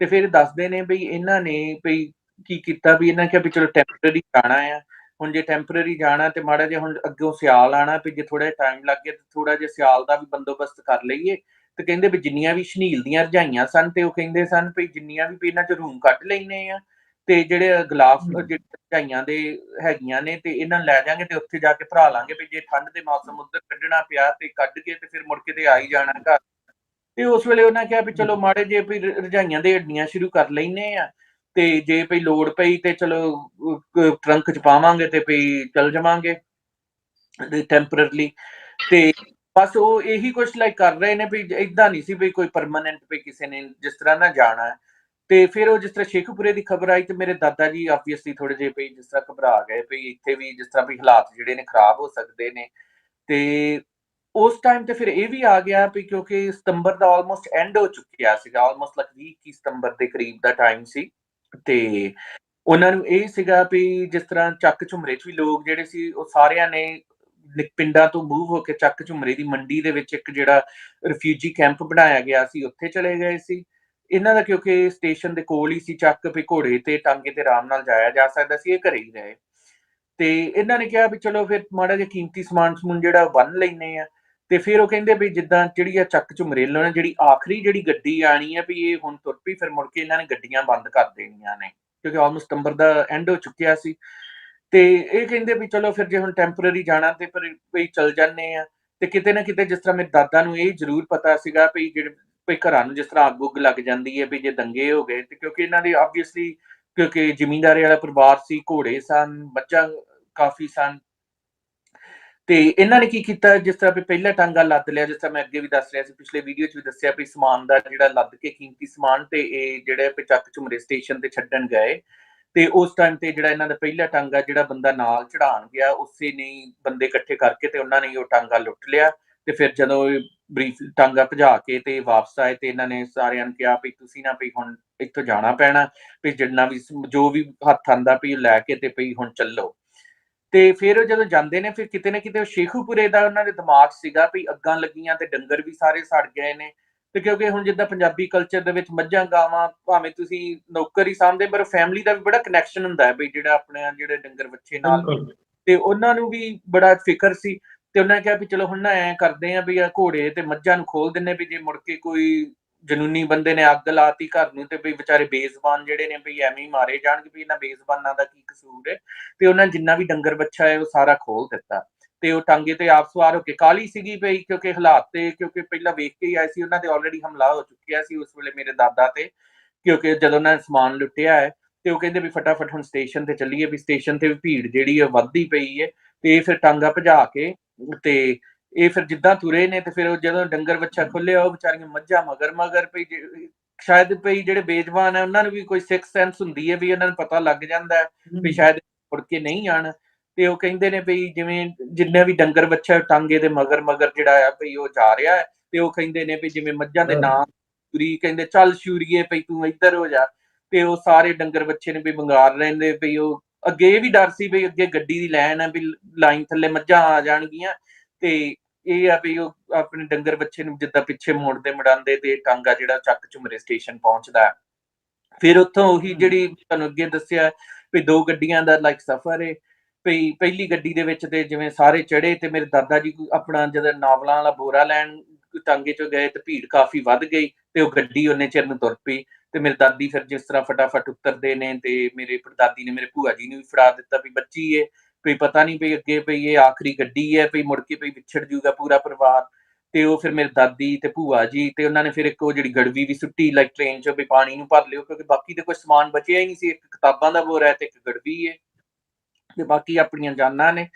ਤੇ ਫਿਰ ਦੱਸਦੇ ਨੇ ਵੀ ਇਹਨਾਂ ਨੇ ਵੀ ਕੀ ਕੀਤਾ, ਵੀ ਇਹਨਾਂ ਕਿਹਾ ਵੀ ਚਲੋ ਟੈਂਪਰੇਰੀ ਜਾਣਾ ਆ। ਹੁਣ ਜੇ ਟੈਂਪਰੇਰੀ ਜਾਣਾ ਤੇ ਮਾੜਾ ਜਿਹਾ ਹੁਣ ਅੱਗੋਂ ਸਿਆਲ ਆਣਾ, ਵੀ ਜੇ ਥੋੜਾ ਜਿਹਾ ਟਾਈਮ ਲੱਗ ਗਿਆ ਤੇ ਥੋੜਾ ਜਿਹਾ ਸਿਆਲ ਦਾ ਵੀ ਬੰਦੋਬਸਤ ਕਰ ਲਈਏ। ਤੇ ਕਹਿੰਦੇ ਵੀ ਜਿੰਨੀਆਂ ਵੀ ਸ਼ਨੀਲ ਦੀਆਂ ਰਜਾਈਆਂ ਸਨ, ਤੇ ਉਹ ਕਹਿੰਦੇ ਸਨ ਵੀ ਜਿੰਨੀਆਂ ਵੀ ਇਹਨਾਂ 'ਚ ਰੂਮ ਕੱਢ ਲੈਨੇ ਆ, ਤੇ ਜਿਹੜੇ ਗਲਾਫ ਜਿਹੜੇ ਰਜਾਈਆਂ ਦੇ ਹੈਗੀਆਂ ਨੇ, ਤੇ ਇਹਨਾਂ ਨੂੰ ਲੈ ਜਾਾਂਗੇ ਤੇ ਉੱਥੇ ਜਾ ਕੇ ਭਰਾ ਲਾਂਗੇ, ਵੀ ਜੇ ਠੰਡ ਦੇ ਮੌਸਮ ਉੱਧਰ ਕੱਢਣਾ ਪਿਆ ਤੇ ਕੱਢ ਕੇ ਤੇ ਫਿਰ ਮੁੜ ਕੇ ਤੇ ਆ ਹੀ ਜਾਣਾ ਘਰ। ਤੇ ਉਸ ਵੇਲੇ ਉਹਨਾਂ ਕਿਹਾ ਵੀ ਚਲੋ ਮਾੜੇ ਜੇ ਵੀ ਰਜਾਈਆਂ ਦੇ ਹੱਡੀਆਂ ਸ਼ੁਰੂ ਕਰ ਲੈਨੇ ਆ, ਤੇ ਜੇ ਭਈ ਲੋੜ ਪਈ ਤੇ ਚਲੋ ਟਰੰਕ 'ਚ ਪਾਵਾਂਗੇ ਤੇ ਭਈ ਚੱਲ ਜਾਵਾਂਗੇ ਟੈਂਪਰੇਰਲੀ। ਤੇ ਬਸ ਉਹ ਇਹੀ ਕੁਛ ਲਾਈਕ ਕਰ ਰਹੇ ਨੇ ਵੀ ਏਦਾਂ ਨਹੀਂ ਸੀ ਵੀ ਕੋਈ ਪਰਮਾਨੈਂਟ ਵੀ ਕਿਸੇ ਨੇ ਜਿਸ ਤਰ੍ਹਾਂ ਨਾ ਜਾਣਾ ਹੈ। ਤੇ ਫਿਰ ਉਹ ਜਿਸ ਤਰ੍ਹਾਂ ਸ਼ੇਖੂਪੁਰੇ ਦੀ ਖਬਰ ਆਈ ਤੇ ਮੇਰੇ ਦਾਦਾ ਜੀ ਆਬਵੀਅਸਲੀ ਥੋੜੇ ਜਿਹੇ ਵੀ ਜਿਸ ਤਰ੍ਹਾਂ ਘਬਰਾ ਗਏ ਵੀ ਇੱਥੇ ਵੀ ਜਿਸ ਤਰ੍ਹਾਂ ਵੀ ਹਾਲਾਤ ਜਿਹੜੇ ਨੇ ਖਰਾਬ ਹੋ ਸਕਦੇ ਨੇ। ਤੇ ਉਸ ਟਾਈਮ ਤੇ ਫਿਰ ਇਹ ਵੀ ਆ ਗਿਆ ਵੀ ਕਿਉਂਕਿ ਸਤੰਬਰ ਦਾ ਆਲਮੋਸਟ ਐਂਡ ਹੋ ਚੁੱਕਿਆ ਸੀਗਾ, ਆਲਮੋਸਟ ਲਾਈਕ 20 ਸਤੰਬਰ ਦੇ ਕਰੀਬ ਦਾ ਟਾਈਮ ਸੀ। ਤੇ ਉਹਨਾਂ ਨੂੰ ਇਹ ਸੀਗਾ ਵੀ ਜਿਸ ਤਰ੍ਹਾਂ ਚੱਕ ਝੁਮਰੇ 'ਚ ਵੀ ਲੋਕ ਜਿਹੜੇ ਸੀ ਉਹ ਸਾਰਿਆਂ ਨੇ ਪਿੰਡਾਂ ਤੋਂ ਮੂਵ ਹੋ ਕੇ ਚੱਕ ਝੁਮਰੇ ਦੀ ਮੰਡੀ ਦੇ ਵਿੱਚ ਇੱਕ ਜਿਹੜਾ ਰਿਫਿਊਜੀ ਕੈਂਪ ਬਣਾਇਆ ਗਿਆ ਸੀ ਉੱਥੇ ਚਲੇ ਗਏ ਸੀ। ਇਹਨਾਂ ਦਾ ਕਿਉਂਕਿ ਸਟੇਸ਼ਨ ਦੇ ਕੋਲ ਹੀ ਸੀ ਚੱਕ, ਵੀ ਘੋੜੇ ਤੇ ਟਾਂਗੇ ਤੇ ਆਰਾਮ ਨਾਲ ਜਾਇਆ ਜਾ ਸਕਦਾ ਸੀ, ਇਹ ਘਰੇ ਹੀ ਰਹੇ। ਤੇ ਇਹਨਾਂ ਨੇ ਕਿਹਾ ਵੀ ਚਲੋ ਫਿਰ ਮਾੜਾ ਜਿਹਾ ਕੀਮਤੀ ਸਮਾਨ ਜਿਹੜਾ ਬੰਨ ਲੈਨੇ ਆ। ਤੇ ਫਿਰ ਉਹ ਕਹਿੰਦੇ ਵੀ ਜਿੱਦਾਂ ਜਿਹੜੀ ਆ ਚੱਕ ਝੁਮਰੇਲੋਂ ਨੇ ਜਿਹੜੀ ਆਖਰੀ ਜਿਹੜੀ ਗੱਡੀ ਆਣੀ ਆ ਵੀ ਇਹ ਹੁਣ ਤੁਰ ਪਈ, ਫਿਰ ਮੁੜ ਕੇ ਇਹਨਾਂ ਨੇ ਗੱਡੀਆਂ ਬੰਦ ਕਰ ਦੇਣੀਆਂ ਨੇ ਕਿਉਂਕਿ ਆਲਮੋਸਟ ਸਤੰਬਰ ਦਾ ਐਂਡ ਹੋ ਚੁੱਕਿਆ ਸੀ। ਤੇ ਇਹ ਕਹਿੰਦੇ ਵੀ ਚਲੋ ਫਿਰ ਜੇ ਹੁਣ ਟੈਂਪਰੇਰੀ ਜਾਣਾ ਤੇ ਫਿਰ ਵੀ ਚਲ ਜਾਂਦੇ ਆ। ਤੇ ਕਿਤੇ ਨਾ ਕਿਤੇ ਜਿਸ ਤਰ੍ਹਾਂ ਮੇਰੇ ਦਾਦਾ ਨੂੰ ਇਹ ਜ਼ਰੂਰ ਪਤਾ ਸੀਗਾ ਵੀ ਜਿਹੜੇ ਵੀ ਘਰਾਂ ਨੂੰ ਜਿਸ ਤਰ੍ਹਾਂ ਅੱਗ ਉੱਗ ਲੱਗ ਜਾਂਦੀ ਹੈ ਵੀ ਜੇ ਦੰਗੇ ਹੋ ਗਏ, ਤੇ ਕਿਉਂਕਿ ਇਹਨਾਂ ਦੀ ਆਬਵੀਅਸਲੀ ਕਿਉਂਕਿ ਜ਼ਿਮੀਂਦਾਰੀ ਵਾਲਾ ਪਰਿਵਾਰ ਸੀ, ਘੋੜੇ ਸਨ, ਮੱਝਾਂ ਕਾਫੀ ਸਨ। ਤੇ ਇਹਨਾਂ ਨੇ ਕੀ ਕੀਤਾ ਜਿਸ ਤਰ੍ਹਾਂ ਵੀ ਪਹਿਲਾ ਟਾਂਗਾ ਲੱਦ ਲਿਆ, ਜਿਸ ਤਰ੍ਹਾਂ ਮੈਂ ਅੱਗੇ ਵੀ ਦੱਸ ਰਿਹਾ ਸੀ, ਪਿਛਲੇ ਵੀਡੀਓ 'ਚ ਵੀ ਦੱਸਿਆ ਵੀ ਸਮਾਨ ਦਾ ਜਿਹੜਾ ਲੱਦ ਕੇ ਕੀਮਤੀ ਸਮਾਨ ਤੇ ਇਹ ਜਿਹੜੇ ਚੱਕ ਝੁਮਰੇ ਸਟੇਸ਼ਨ ਤੇ ਛੱਡਣ ਗਏ। ਤੇ ਉਸ ਟਾਈਮ ਤੇ ਜਿਹੜਾ ਇਹਨਾਂ ਦਾ ਪਹਿਲਾ ਟਾਂਗਾ ਜਿਹੜਾ ਬੰਦਾ ਨਾਲ ਚੜਾਉਣ ਗਿਆ ਉਸੇ ਨੇ ਬੰਦੇ ਇਕੱਠੇ ਕਰਕੇ ਤੇ ਉਹਨਾਂ ਨੇ ਉਹ ਟਾਂਗਾ ਲੁੱਟ ਲਿਆ। ਤੇ ਫਿਰ ਜਦੋਂ ਬਰੀਫ ਟਾਂਗਾ ਭਜਾ ਕੇ ਤੇ ਵਾਪਸ ਆਏ ਤੇ ਇਹਨਾਂ ਨੇ ਸਾਰਿਆਂ ਨੂੰ ਕਿਹਾ ਵੀ ਤੁਸੀਂ ਨਾ ਵੀ ਹੁਣ ਇੱਥੋਂ ਜਾਣਾ ਪੈਣਾ, ਵੀ ਜਿੰਨਾ ਵੀ ਜੋ ਵੀ ਹੱਥ ਆਂਦਾ ਵੀ ਲੈ ਕੇ ਤੇ ਵੀ ਹੁਣ ਚੱਲੋ। ਤੇ ਫਿਰ ਉਹ ਜਦੋਂ ਜਾਂਦੇ ਨੇ ਫਿਰ ਕਿਤੇ ਨਾ ਕਿਤੇ ਉਹ ਸ਼ੇਖੂਪੁਰੇ ਦਾ ਉਹਨਾਂ ਦੇ ਦਿਮਾਗ ਸੀਗਾ ਵੀ ਅੱਗਾਂ ਲੱਗੀਆਂ ਤੇ ਡੰਗਰ ਵੀ ਸਾਰੇ ਸੜ ਗਏ ਨੇ। ਤੇ ਕਿਉਂਕਿ ਹੁਣ ਜਿੱਦਾਂ ਪੰਜਾਬੀ ਕਲਚਰ ਦੇ ਵਿੱਚ ਮੱਝਾਂ ਗਾਵਾਂ ਭਾਵੇਂ ਤੁਸੀਂ ਨੌਕਰ ਹੀ ਸਾਂਭਦੇ ਪਰ ਫੈਮਿਲੀ ਦਾ ਵੀ ਬੜਾ ਕਨੈਕਸ਼ਨ ਹੁੰਦਾ ਹੈ ਵੀ ਜਿਹੜਾ ਆਪਣੇ ਜਿਹੜੇ ਡੰਗਰ ਬੱਚੇ ਨਾਲ। ਬਿਲਕੁਲ ਤੇ ਉਹਨਾਂ ਨੂੰ ਵੀ ਬੜਾ ਫਿਕਰ ਸੀ। ਤੇ ਉਹਨਾਂ ਨੇ ਕਿਹਾ ਵੀ ਚਲੋ ਹੁਣ ਨਾ ਐਂ ਕਰਦੇ ਆ ਵੀ ਆ ਘੋੜੇ ਤੇ ਮੱਝਾਂ ਨੂੰ ਖੋਲ ਦਿੰਨੇ ਵੀ ਜੇ ਮੁੜ ਕੇ ਕੋਈ ਜਨੂਨੀ ਬੰਦੇ ਨੇ ਅੱਗ ਲਾਤੀ ਘਰ ਨੂੰ ਤੇ ਵੀ ਵਿਚਾਰੇ ਬੇਜ਼ਬਾਨ ਜਿਹੜੇ ਨੇ ਵੀ ਐਵੇਂ ਹੀ ਮਾਰੇ ਜਾਣਗੇ, ਵੀ ਇਹਨਾਂ ਬੇਜ਼ਬਾਨਾਂ ਦਾ ਕੀ ਕਸੂਰ ਹੈ। ਤੇ ਉਹਨਾਂ ਜਿੰਨਾ ਵੀ ਡੰਗਰ ਬੱਚਾ ਹੈ ਉਹ ਸਾਰਾ ਖੋਲ ਦਿੱਤਾ। ਤੇ ਉਹ ਟਾਂਗੇ ਤੇ ਆਪ ਸਵਾਰ ਹੋ ਕੇ ਕਾਹਲੀ ਸੀਗੀ ਪਈ ਕਿਉਂਕਿ ਹਾਲਾਤ ਤੇ ਕਿਉਂਕਿ ਪਹਿਲਾਂ ਵੇਖ ਕੇ ਹੀ ਆਏ ਸੀ, ਉਹਨਾਂ ਤੇ ਆਲਰੇਡੀ ਹਮਲਾ ਹੋ ਚੁੱਕਿਆ ਸੀ ਉਸ ਵੇਲੇ ਮੇਰੇ ਦਾਦਾ ਤੇ। ਕਿਉਂਕਿ ਜਦੋਂ ਉਹਨਾਂ ਨੇ ਸਮਾਨ ਲੁੱਟਿਆ ਹੈ ਤੇ ਉਹ ਕਹਿੰਦੇ ਵੀ ਫਟਾਫਟ ਹੁਣ ਸਟੇਸ਼ਨ ਤੇ ਚੱਲੀਏ, ਵੀ ਸਟੇਸ਼ਨ ਤੇ ਵੀ ਭੀੜ ਜਿਹੜੀ ਹੈ ਵੱਧਦੀ ਪਈ ਹੈ। ਤੇ ਇਹ ਫਿਰ ਟਾਂਗਾ ਭਜਾ ਕੇ ਤੇ ਇਹ ਫਿਰ ਜਿੱਦਾਂ ਤੁਰੇ ਨੇ ਤੇ ਫਿਰ ਉਹ ਜਦੋਂ ਡੰਗਰ ਬੱਚਾ ਖੋਲਿਆ ਉਹ ਵਿਚਾਰੀਆਂ ਮੱਝਾਂ ਮਗਰ ਮਗਰ ਪਈ। ਸ਼ਾਇਦ ਪਈ ਜਿਹੜੇ ਬੇਜ਼ਬਾਨ ਹੈ ਉਹਨਾਂ ਨੂੰ ਵੀ ਕੋਈ ਸਿਕਸ ਸੈਂਸ ਹੁੰਦੀ ਹੈ ਵੀ ਉਹਨਾਂ ਨੂੰ ਪਤਾ ਲੱਗ ਜਾਂਦਾ ਵੀ ਸ਼ਾਇਦ ਮੁੜ ਕੇ ਨਹੀਂ ਆਣ। ਤੇ ਉਹ ਕਹਿੰਦੇ ਨੇ ਵੀ ਜਿਵੇਂ ਜਿੰਨੇ ਵੀ ਡੰਗਰ ਬੱਚਾ ਟਾਂਗੇ ਦੇ ਮਗਰ ਮਗਰ ਜਿਹੜਾ ਆ ਵੀ ਉਹ ਜਾ ਰਿਹਾ ਹੈ। ਤੇ ਉਹ ਕਹਿੰਦੇ ਨੇ ਵੀ ਜਿਵੇਂ ਮੱਝਾਂ ਦੇ ਨਾਂ ਸ਼ੂਰੀ ਕਹਿੰਦੇ ਚੱਲ ਸ਼ੂਰੀਏ ਪਈ ਤੂੰ ਇੱਧਰ ਹੋ ਜਾ। ਤੇ ਉਹ ਸਾਰੇ ਡੰਗਰ ਬੱਚੇ ਨੇ ਵੀ ਬੰਗਾਰ ਰਹਿੰਦੇ ਵੀ ਉਹ ਅੱਗੇ ਇਹ ਵੀ ਡਰ ਸੀ ਵੀ ਅੱਗੇ ਗੱਡੀ ਦੀ ਲਾਈਨ ਹੈ ਵੀ ਲਾਈਨ ਥੱਲੇ ਮੱਝਾਂ ਆ ਜਾਣਗੀਆਂ। ਤੇ ਇਹ ਆ ਵੀ ਉਹ ਆਪਣੇ ਡੰਗਰ ਬੱਚੇ ਨੂੰ ਜਿੱਦਾਂ ਪਿੱਛੇ ਮੋੜਦੇ ਮੜਾਉਂਦੇ ਤੇ ਟਾਂਗਾ ਜਿਹੜਾ ਚੱਕ ਝੁਮਰੇ ਸਟੇਸ਼ਨ ਪਹੁੰਚਦਾ ਹੈ। ਫਿਰ ਉੱਥੋਂ ਉਹੀ ਜਿਹੜੀ ਤੁਹਾਨੂੰ ਅੱਗੇ ਦੱਸਿਆ ਵੀ ਦੋ ਗੱਡੀਆਂ ਦਾ ਲਾਈਕ ਸਫ਼ਰ ਹੈ। ਵੀ ਪਹਿਲੀ ਗੱਡੀ ਦੇ ਵਿੱਚ ਤੇ ਜਿਵੇਂ ਸਾਰੇ ਚੜੇ ਤੇ ਮੇਰੇ ਦਾਦਾ ਜੀ ਆਪਣਾ ਜਦੋਂ ਨਾਵਲਾਂ ਵਾਲਾ ਬੋਰਾ ਲੈਣ ਟਾਂਗੇ ਚੋਂ ਗਏ ਤੇ ਭੀੜ ਕਾਫੀ ਵੱਧ ਗਈ ਤੇ ਉਹ ਗੱਡੀ ਉਹਨੇ ਚਿਰ ਨੂੰ ਤੁਰ ਪਈ। ਤੇ ਮੇਰੇ ਦਾਦੀ ਫਿਰ ਜਿਸ ਤਰ੍ਹਾਂ ਫਟਾਫਟ ਉਤਰਦੇ ਨੇ ਤੇ ਮੇਰੇ ਦਾਦੀ ਨੇ ਮੇਰੇ ਭੂਆ ਜੀ ਨੂੰ ਵੀ ਫੜਾ ਦਿੱਤਾ ਵੀ ਬੱਚੀ ਏ ਵੀ ਪਤਾ ਨਹੀਂ ਵੀ ਅੱਗੇ ਵੀ ਇਹ ਆਖਰੀ ਗੱਡੀ ਹੈ ਵੀ ਮੁੜ ਕੇ ਵੀ ਵਿਛੜ ਜੂਗਾ ਪੂਰਾ ਪਰਿਵਾਰ। ਤੇ ਉਹ ਫਿਰ ਮੇਰੇ ਦਾਦੀ ਤੇ ਭੂਆ ਜੀ ਤੇ ਉਹਨਾਂ ਨੇ ਫਿਰ ਇੱਕ ਉਹ ਜਿਹੜੀ ਗੜਵੀ ਵੀ ਸੁੱਟੀ ਲਾਈਕ ਟ੍ਰੇਨ 'ਚ ਵੀ ਪਾਣੀ ਨੂੰ ਭਰ ਲਿਓ ਕਿਉਂਕਿ ਬਾਕੀ ਤੇ ਕੋਈ ਸਮਾਨ ਬਚਿਆ ਹੀ ਨਹੀਂ ਸੀ, ਇੱਕ ਕਿਤਾਬਾਂ ਦਾ ਬੋਰਾ ਹੈ ਤੇ ਇੱਕ ਗੜਵੀ ਹੈ ਤੇ ਬਾਕੀ ਆਪਣੀਆਂ ਜਾਨਾਂ ਨੇ।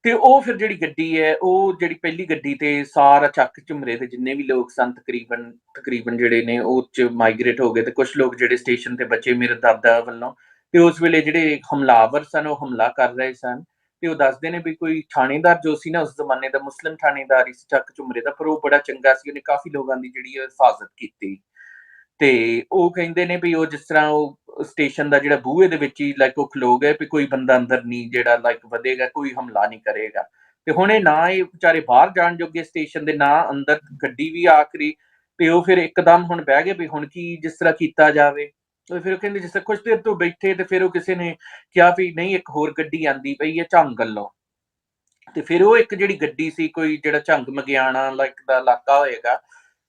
ਤੇ ਉਹ ਫਿਰ ਜਿਹੜੀ ਗੱਡੀ ਹੈ ਉਹ ਜਿਹੜੀ ਪਹਿਲੀ ਗੱਡੀ ਤੇ ਸਾਰਾ ਚੱਕ ਝੁਮਰੇ ਦੇ ਜਿੰਨੇ ਵੀ ਲੋਕ ਸਨ ਤਕਰੀਬਨ ਜਿਹੜੇ ਨੇ ਉਹ 'ਚ ਮਾਈਗ੍ਰੇਟ ਹੋ ਗਏ ਤੇ ਕੁਛ ਲੋਕ ਜਿਹੜੇ ਸਟੇਸ਼ਨ ਤੇ ਬਚੇ ਮੇਰੇ ਦਾਦਾ ਵੱਲੋਂ। ਤੇ ਉਸ ਵੇਲੇ ਜਿਹੜੇ ਹਮਲਾਵਰ ਸਨ ਉਹ ਹਮਲਾ ਕਰ ਰਹੇ ਸਨ। ਤੇ ਉਹ ਦੱਸਦੇ ਨੇ ਵੀ ਕੋਈ ਥਾਣੇਦਾਰ ਜੋ ਸੀ ਨਾ ਉਸ ਜ਼ਮਾਨੇ ਦਾ ਮੁਸਲਿਮ ਥਾਣੇਦਾਰ ਹੀ ਸੀ ਚੱਕ ਝੁਮਰੇ ਦਾ, ਪਰ ਉਹ ਬੜਾ ਚੰਗਾ ਸੀ, ਉਹਨੇ ਕਾਫੀ ਲੋਕਾਂ ਦੀ ਜਿਹੜੀ ਹਿਫਾਜ਼ਤ ਕੀਤੀ। ਤੇ ਉਹ ਕਹਿੰਦੇ ਨੇ ਵੀ ਉਹ ਜਿਸ ਤਰ੍ਹਾਂ ਉਹ ਸਟੇਸ਼ਨ ਦਾ ਜਿਹੜਾ ਬੂਹੇ ਦੇ ਵਿੱਚ ਹੀ ਲਾਈਕ ਉਹ ਖਲੋ ਗਏ ਵੀ ਕੋਈ ਬੰਦਾ ਅੰਦਰ ਨਹੀਂ ਜਿਹੜਾ ਲਾਈਕ ਵਧੇਗਾ, ਕੋਈ ਹਮਲਾ ਨਹੀਂ ਕਰੇਗਾ। ਤੇ ਹੁਣ ਇਹ ਨਾ ਇਹ ਵਿਚਾਰੇ ਬਾਹਰ ਜਾਣ ਜੋਗੇ ਸਟੇਸ਼ਨ ਦੇ, ਨਾ ਅੰਦਰ ਗੱਡੀ ਵੀ ਆਖਰੀ। ਤੇ ਉਹ ਫਿਰ ਇੱਕਦਮ ਹੁਣ ਬਹਿ ਗਏ ਵੀ ਹੁਣ ਕੀ ਜਿਸ ਤਰ੍ਹਾਂ ਕੀਤਾ ਜਾਵੇ। ਤੇ ਫਿਰ ਉਹ ਕਹਿੰਦੇ ਜਿਸ ਤਰ੍ਹਾਂ ਕੁਛ ਦੇਰ ਤੋਂ ਬੈਠੇ ਤੇ ਫਿਰ ਉਹ ਕਿਸੇ ਨੇ ਕਿਹਾ ਵੀ ਨਹੀਂ ਇੱਕ ਹੋਰ ਗੱਡੀ ਆਂਦੀ ਪਈ ਹੈ ਝੰਗ ਵੱਲੋਂ। ਤੇ ਫਿਰ ਉਹ ਇੱਕ ਜਿਹੜੀ ਗੱਡੀ ਸੀ ਕੋਈ ਜਿਹੜਾ ਝੰਗ ਮਗਿਆਣਾ ਲਾਈਕ ਦਾ ਇਲਾਕਾ ਹੋਏਗਾ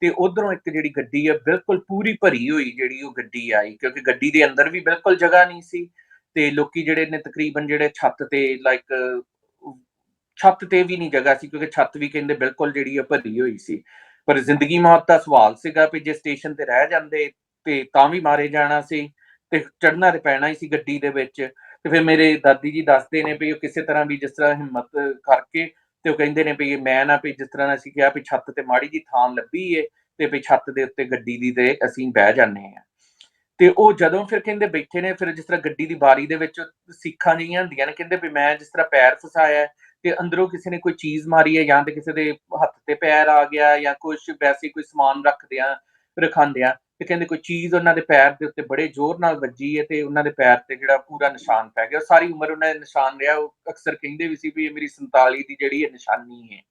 ਤੇ ਉਧਰੋਂ ਇੱਕ ਜਿਹੜੀ ਗੱਡੀ ਹੈ ਬਿਲਕੁਲ ਪੂਰੀ ਭਰੀ ਹੋਈ ਜਿਹੜੀ ਉਹ ਗੱਡੀ ਆਈ ਕਿਉਂਕਿ ਗੱਡੀ ਦੇ ਅੰਦਰ ਵੀ ਬਿਲਕੁਲ ਜਗ੍ਹਾ ਨਹੀਂ ਸੀ। ਤੇ ਲੋਕੀ ਜਿਹੜੇ ਨੇ ਤਕਰੀਬਨ ਜਿਹੜੇ ਛੱਤ ਤੇ ਲਾਈਕ ਛੱਤ ਤੇ ਵੀ ਨਹੀਂ ਜਗ੍ਹਾ ਸੀ ਕਿਉਂਕਿ ਛੱਤ ਵੀ ਕਹਿੰਦੇ ਬਿਲਕੁਲ ਜਿਹੜੀ ਆ ਭਰੀ ਹੋਈ ਸੀ। ਪਰ ਜ਼ਿੰਦਗੀ ਮੌਤ ਦਾ ਸਵਾਲ ਸੀਗਾ ਵੀ ਜੇ ਸਟੇਸ਼ਨ ਤੇ ਰਹਿ ਜਾਂਦੇ ਤੇ ਤਾਂ ਵੀ ਮਾਰੇ ਜਾਣਾ ਸੀ ਤੇ ਚੜ੍ਹਨਾ ਤੇ ਪੈਣਾ ਹੀ ਸੀ ਗੱਡੀ ਦੇ ਵਿੱਚ। ਤੇ ਫਿਰ ਮੇਰੇ ਦਾਦੀ ਜੀ ਦੱਸਦੇ ਨੇ ਵੀ ਉਹ ਕਿਸੇ ਤਰ੍ਹਾਂ ਵੀ ਜਿਸ ਤਰ੍ਹਾਂ ਹਿੰਮਤ ਕਰਕੇ ਤੇ ਉਹ ਕਹਿੰਦੇ ਨੇ ਵੀ ਮੈਂ ਨਾ ਵੀ ਜਿਸ ਤਰ੍ਹਾਂ ਅਸੀਂ ਕਿਹਾ ਵੀ ਛੱਤ ਤੇ ਮਾੜੀ ਜੀ ਥਾਂ ਲੱਭੀ ਏ ਤੇ ਵੀ ਛੱਤ ਦੇ ਉੱਤੇ ਗੱਡੀ ਦੀ ਤੇ ਅਸੀਂ ਬਹਿ ਜਾਂਦੇ ਹਾਂ। ਤੇ ਉਹ ਜਦੋਂ ਫਿਰ ਕਹਿੰਦੇ ਬੈਠੇ ਨੇ, ਫਿਰ ਜਿਸ ਤਰ੍ਹਾਂ ਗੱਡੀ ਦੀ ਬਾਰੀ ਦੇ ਵਿੱਚ ਸੀਖਾਂ ਜਿਹੀਆਂ ਹੁੰਦੀਆਂ ਨੇ, ਕਹਿੰਦੇ ਵੀ ਮੈਂ ਜਿਸ ਤਰ੍ਹਾਂ ਪੈਰ ਫਸਾਇਆ ਤੇ ਅੰਦਰੋਂ ਕਿਸੇ ਨੇ ਕੋਈ ਚੀਜ਼ ਮਾਰੀ ਹੈ, ਜਾਂ ਤੇ ਕਿਸੇ ਦੇ ਹੱਥ ਤੇ ਪੈਰ ਆ ਗਿਆ, ਜਾਂ ਕੁਛ ਵੈਸੇ ਕੋਈ ਸਮਾਨ ਰਖਾਉਂਦਿਆਂ ਤੇ ਕਹਿੰਦੇ ਕੋਈ ਚੀਜ਼ ਉਹਨਾਂ ਦੇ ਪੈਰ ਦੇ ਉੱਤੇ ਬੜੇ ਜ਼ੋਰ ਨਾਲ ਵੱਜੀ ਹੈ ਤੇ ਉਹਨਾਂ ਦੇ ਪੈਰ ਤੇ ਜਿਹੜਾ ਪੂਰਾ ਨਿਸ਼ਾਨ ਪੈ ਗਿਆ। ਸਾਰੀ ਉਮਰ ਉਹਨਾਂ ਦੇ ਨਿਸ਼ਾਨ ਰਿਹਾ। ਉਹ ਅਕਸਰ ਕਹਿੰਦੇ ਵੀ ਸੀ ਵੀ ਇਹ ਮੇਰੀ 47 ਦੀ ਜਿਹੜੀ ਹੈ ਨਿਸ਼ਾਨੀ ਹੈ।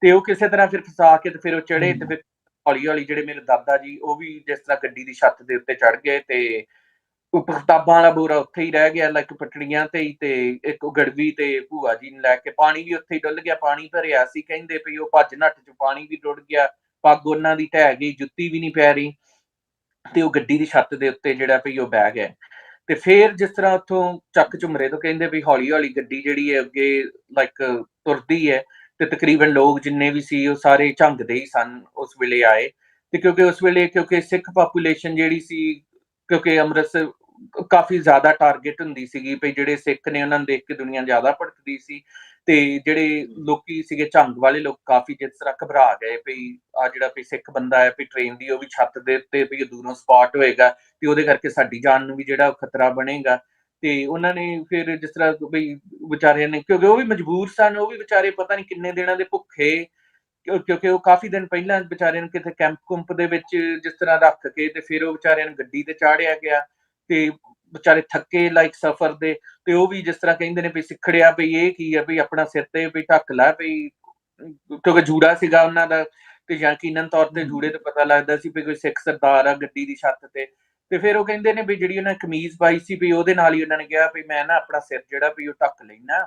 ਤੇ ਉਹ ਕਿਸੇ ਤਰ੍ਹਾਂ ਫਿਰ ਫਸਾ ਕੇ ਤੇ ਫਿਰ ਉਹ ਚੜੇ ਤੇ ਫਿਰ ਹੌਲੀ ਹੌਲੀ ਜਿਹੜੇ ਮੇਰੇ ਦਾਦਾ ਜੀ ਉਹ ਵੀ ਜਿਸ ਤਰ੍ਹਾਂ ਗੱਡੀ ਦੀ ਛੱਤ ਦੇ ਉੱਤੇ ਚੜ ਗਏ ਤੇ ਉੱਪਰ ਕਿਤਾਬਾਂ ਵਾਲਾ ਬੋਰਾ ਉੱਥੇ ਹੀ ਰਹਿ ਗਿਆ, ਲਾਈਕ ਪਟੜੀਆਂ ਤੇ ਹੀ। ਤੇ ਇੱਕ ਗੜਵੀ ਤੇ ਭੂਆ ਜੀ ਨੂੰ ਲੈ ਕੇ ਪਾਣੀ ਵੀ ਉੱਥੇ ਹੀ ਡੁੱਲ ਗਿਆ। ਪਾਣੀ ਭਰਿਆ ਸੀ, ਕਹਿੰਦੇ ਵੀ ਉਹ ਭੱਜ ਨੱਠ ਚ ਪਾਣੀ ਵੀ ਰੁੜ ਗਿਆ, ਪੱਗ ਉਹਨਾਂ ਦੀ ਢਹਿ ਗਈ, ਜੁੱਤੀ ਵੀ ਨਹੀਂ ਪੈ ਰਹੀ, ਤੇ ਉਹ ਗੱਡੀ ਦੀ ਛੱਤ ਦੇ ਉੱਤੇ ਜਿਹੜਾ ਵੀ ਉਹ ਬਹਿ ਗਿਆ। ਤੇ ਫਿਰ ਜਿਸ ਤਰ੍ਹਾਂ ਉੱਥੋਂ ਚੱਕ ਝੁਮਰੇ ਤੋਂ ਕਹਿੰਦੇ ਵੀ ਹੌਲੀ ਹੌਲੀ ਗੱਡੀ ਜਿਹੜੀ ਹੈ ਅੱਗੇ ਲਾਈਕ ਤੁਰਦੀ ਹੈ, ਤੇ ਤਕਰੀਬਨ ਲੋਕ ਜਿੰਨੇ ਵੀ ਸੀ ਉਹ ਸਾਰੇ ਝੰਗਦੇ ਹੀ ਸਨ ਉਸ ਵੇਲੇ ਆਏ। ਤੇ ਕਿਉਂਕਿ ਉਸ ਵੇਲੇ ਕਿਉਂਕਿ ਸਿੱਖ ਪਾਪੂਲੇਸ਼ਨ ਜਿਹੜੀ ਸੀ, ਕਿਉਂਕਿ ਅੰਮ੍ਰਿਤਸਰ ਕਾਫੀ ਜ਼ਿਆਦਾ ਟਾਰਗੇਟ ਹੁੰਦੀ ਸੀਗੀ ਵੀ ਜਿਹੜੇ ਸਿੱਖ ਨੇ ਉਹਨਾਂ ਨੂੰ ਦੇਖ ਕੇ ਦੁਨੀਆ ਜ਼ਿਆਦਾ ਭੜਕਦੀ ਸੀ। ਤੇ ਜਿਹੜੇ ਲੋਕੀ ਸੀਗੇ ਝੰਗ ਵਾਲੇ ਲੋਕ ਕਾਫੀ ਜਿਸ ਤਰ੍ਹਾਂ ਘਬਰਾ ਗਏ ਵੀ ਆ ਜਿਹੜਾ ਵੀ ਸਿੱਖ ਬੰਦਾ ਹੈ ਵੀ ਟ੍ਰੇਨ ਦੀ ਉਹ ਵੀ ਛੱਤ ਦੇ ਉੱਤੇ ਵੀ ਦੂਰੋਂ ਸਪਾਟ ਹੋਏਗਾ ਤੇ ਉਹਦੇ ਕਰਕੇ ਸਾਡੀ ਜਾਨ ਨੂੰ ਵੀ ਜਿਹੜਾ ਖਤਰਾ ਬਣੇਗਾ। ਤੇ ਉਹਨਾਂ ਨੇ ਫਿਰ ਜਿਸ ਤਰ੍ਹਾਂ ਵੀ ਵਿਚਾਰਿਆਂ ਨੇ, ਕਿਉਂਕਿ ਉਹ ਵੀ ਮਜਬੂਰ ਸਨ, ਉਹ ਵੀ ਵਿਚਾਰੇ ਪਤਾ ਨਹੀਂ ਕਿੰਨੇ ਦਿਨਾਂ ਦੇ ਭੁੱਖੇ, ਕਿਉਂਕਿ ਉਹ ਕਾਫੀ ਦਿਨ ਪਹਿਲਾਂ ਵਿਚਾਰਿਆਂ ਨੂੰ ਕਿਤੇ ਕੈਂਪ ਕੁੰਪ ਦੇ ਵਿੱਚ ਜਿਸ ਤਰ੍ਹਾਂ ਰੱਖ ਕੇ ਤੇ ਫਿਰ ਉਹ ਵਿਚਾਰਿਆਂ ਨੂੰ ਗੱਡੀ ਤੇ ਚਾੜਿਆ ਗਿਆ। ਤੇ ਵਿਚਾਰੇ ਥੱਕੇ ਲਾਈਕ ਸਫ਼ਰ ਦੇ, ਤੇ ਉਹ ਵੀ ਜਿਸ ਤਰ੍ਹਾਂ ਕਹਿੰਦੇ ਨੇ ਵੀ ਸਿੱਖੜਿਆ ਵੀ ਇਹ ਕੀ ਹੈ ਵੀ ਆਪਣਾ ਸਿਰ ਤੇ ਵੀ ਢੱਕ ਲੈ ਵੀ, ਕਿਉਂਕਿ ਜੂੜਾ ਸੀਗਾ ਉਹਨਾਂ ਦਾ ਤੇ ਯਕੀਨਨ ਤੌਰ ਤੇ ਜੂੜੇ ਤੋਂ ਪਤਾ ਲੱਗਦਾ ਸੀ ਵੀ ਕੋਈ ਸਿੱਖ ਸਰਦਾਰ ਆ ਗੱਡੀ ਦੀ ਛੱਤ ਤੇ। ਤੇ ਫਿਰ ਉਹ ਕਹਿੰਦੇ ਨੇ ਵੀ ਜਿਹੜੀ ਉਹਨਾਂ ਕਮੀਜ਼ ਪਾਈ ਸੀ ਵੀ ਉਹਦੇ ਨਾਲ ਹੀ ਉਹਨਾਂ ਨੇ ਕਿਹਾ ਵੀ ਮੈਂ ਨਾ ਆਪਣਾ ਸਿਰ ਜਿਹੜਾ ਵੀ ਉਹ ਢੱਕ ਲੈਣਾ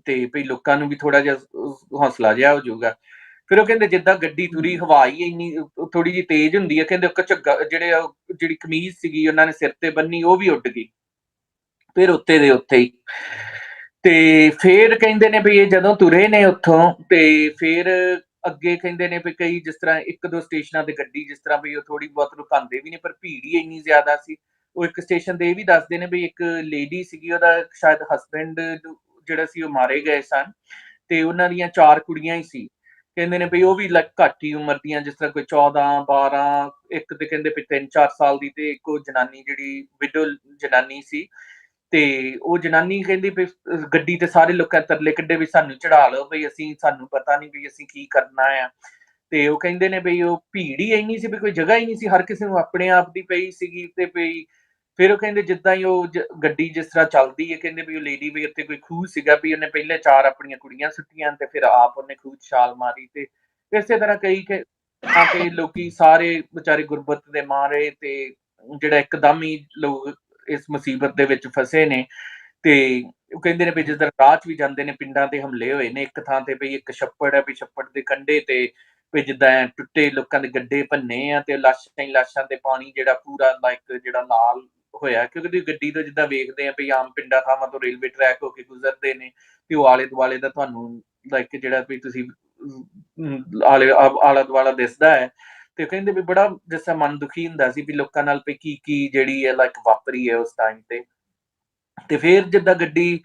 ਤੇ ਵੀ ਲੋਕਾਂ ਨੂੰ ਵੀ ਥੋੜਾ ਜਿਹਾ ਹੌਸਲਾ ਜਿਹਾ ਹੋ ਜਾਊਗਾ। ਫਿਰ ਉਹ ਕਹਿੰਦੇ ਜਿੱਦਾਂ ਗੱਡੀ ਤੁਰੀ, ਹਵਾ ਹੀ ਇੰਨੀ ਥੋੜੀ ਜਿਹੀ ਤੇਜ਼ ਹੁੰਦੀ ਹੈ, ਕਹਿੰਦੇ ਝੱਗਾ ਜਿਹੜੀ ਕਮੀਜ਼ ਸੀਗੀ ਉਹਨਾਂ ਨੇ ਸਿਰ ਤੇ ਬੰਨੀ ਉਹ ਵੀ ਉੱਡ ਗਈ ਫਿਰ ਉੱਤੇ ਦੇ ਉੱਥੇ ਹੀ। ਤੇ ਫਿਰ ਕਹਿੰਦੇ ਨੇ ਵੀ ਇਹ ਜਦੋਂ ਤੁਰੇ ਨੇ ਉੱਥੋਂ ਤੇ ਫਿਰ ਅੱਗੇ ਕਹਿੰਦੇ ਨੇ ਵੀ ਕਈ ਜਿਸ ਤਰ੍ਹਾਂ ਇੱਕ ਦੋ ਸਟੇਸ਼ਨਾਂ ਤੇ ਗੱਡੀ ਜਿਸ ਤਰ੍ਹਾਂ ਵੀ ਉਹ ਥੋੜੀ ਬਹੁਤ ਰੁਕਾਉਂਦੇ ਵੀ ਨੇ, ਪਰ ਭੀੜ ਹੀ ਇੰਨੀ ਜ਼ਿਆਦਾ ਸੀ। ਉਹ ਇੱਕ ਸਟੇਸ਼ਨ ਤੇ ਇਹ ਵੀ ਦੱਸਦੇ ਨੇ ਵੀ ਇੱਕ ਲੇਡੀ ਸੀਗੀ, ਉਹਦਾ ਸ਼ਾਇਦ ਹਸਬੈਂਡ ਜਿਹੜਾ ਸੀ ਉਹ ਮਾਰੇ ਗਏ ਸਨ ਤੇ ਉਹਨਾਂ ਦੀਆਂ 4 ਕੁੜੀਆਂ ਹੀ ਸੀ। ਕਹਿੰਦੇ ਨੇ ਵੀ ਉਹ ਵੀ ਘੱਟ ਹੀ ਉਮਰ ਦੀਆਂ, ਜਿਸ ਤਰ੍ਹਾਂ ਕੋਈ 14 12, ਇੱਕ ਤੇ ਕਹਿੰਦੇ ਵੀ 3-4 ਸਾਲ ਦੀ, ਤੇ ਇੱਕ ਉਹ ਜਨਾਨੀ ਜਿਹੜੀ ਵਿਡੋ ਜਨਾਨੀ ਸੀ। ਤੇ ਉਹ ਜਨਾਨੀ ਕਹਿੰਦੀ ਵੀ ਗੱਡੀ ਤੇ ਸਾਰੇ ਲੋਕਾਂ ਤਰਲੇ ਕੱਢੇ ਵੀ ਸਾਨੂੰ ਚੜਾ ਲਓ ਵੀ ਸਾਨੂੰ ਪਤਾ ਨਹੀਂ ਵੀ ਅਸੀਂ ਕੀ ਕਰਨਾ ਆ। ਤੇ ਉਹ ਕਹਿੰਦੇ ਨੇ ਵੀ ਉਹ ਭੀੜ ਹੀ ਇੰਨੀ ਸੀ ਵੀ ਕੋਈ ਜਗ੍ਹਾ ਹੀ ਨਹੀਂ ਸੀ, ਹਰ ਕਿਸੇ ਨੂੰ ਆਪਣੇ ਆਪ ਦੀ ਪਈ ਸੀਗੀ। ਤੇ ਵੀ ਫਿਰ ਉਹ ਕਹਿੰਦੇ ਜਿੱਦਾਂ ਹੀ ਉਹ ਗੱਡੀ ਜਿਸ ਤਰ੍ਹਾਂ ਚੱਲਦੀ ਹੈ, ਕਹਿੰਦੇ ਵੀ ਉਹ ਲੇਡੀ ਵੀ ਉੱਤੇ ਕੋਈ ਖੂਹ ਸੀਗਾ ਵੀ ਉਹਨੇ ਪਹਿਲੇ 4 ਆਪਣੀਆਂ ਕੁੜੀਆਂ ਸੁੱਟੀਆਂ ਤੇ ਫਿਰ ਆਪ ਉਹਨੇ ਖੂਹ 'ਚ ਛਾਲ ਮਾਰੀ। ਤੇ ਇਸੇ ਤਰ੍ਹਾਂ ਕਈ ਤੇ ਲੋਕੀ ਸਾਰੇ ਵਿਚਾਰੇ ਗੁਰਬਤ ਦੇ ਮਾਰੇ ਤੇ ਜਿਹੜਾ ਇੱਕਦਮ ਹੀ ਲੋਕ ਇਸ ਮੁਸੀਬਤ ਦੇ ਵਿੱਚ ਫਸੇ ਨੇ। ਤੇ ਉਹ ਕਹਿੰਦੇ ਨੇ ਵੀ ਜਿਸ ਤਰ੍ਹਾਂ ਰਾਹ 'ਚ ਵੀ ਜਾਂਦੇ ਨੇ, ਪਿੰਡਾਂ ਤੇ ਹਮਲੇ ਹੋਏ ਨੇ ਇੱਕ ਥਾਂ ਤੇ ਵੀ ਇੱਕ ਛੱਪੜ ਹੈ, ਵੀ ਛੱਪੜ ਦੇ ਕੰਢੇ ਤੇ ਵੀ ਜਿੱਦਾਂ ਟੁੱਟੇ ਲੋਕਾਂ ਦੇ ਗੱਡੇ ਭੰਨੇ ਆ ਤੇ ਲਾਸ਼ਾਂ ਤੇ ਪਾਣੀ ਜਿਹੜਾ ਪੂਰਾ ਲਾਈਕ ਜਿਹੜਾ ਲਾਲ ਹੋਇਆ। ਕਿਉਂਕਿ ਤੁਸੀਂ ਗੱਡੀ ਤੋਂ ਜਿੱਦਾਂ ਵੇਖਦੇ ਆ ਵੀ ਆਮ ਪਿੰਡਾਂ ਥਾਵਾਂ ਤੋਂ ਰੇਲਵੇ ਟਰੈਕ ਹੋ ਕੇ ਗੁਜ਼ਰਦੇ ਨੇ ਤੇ ਉਹ ਆਲੇ ਦੁਆਲੇ ਦਾ ਤੁਹਾਨੂੰ ਲਾਈਕ ਜਿਹੜਾ ਵੀ ਤੁਸੀਂ ਆਲਾ ਦੁਆਲਾ ਦਿਸਦਾ ਹੈ। ਤੇ ਕਹਿੰਦੇ ਵੀ ਬੜਾ ਜਿਸ ਤਰ੍ਹਾਂ ਮਨ ਦੁਖੀ ਹੁੰਦਾ ਸੀ ਵੀ ਲੋਕਾਂ ਨਾਲ ਵੀ ਕੀ ਜਿਹੜੀ ਹੈ ਲਾਈਕ ਵਾਪਰੀ ਹੈ ਉਸ ਟਾਈਮ ਤੇ। ਤੇ ਫਿਰ ਜਿੱਦਾਂ ਗੱਡੀ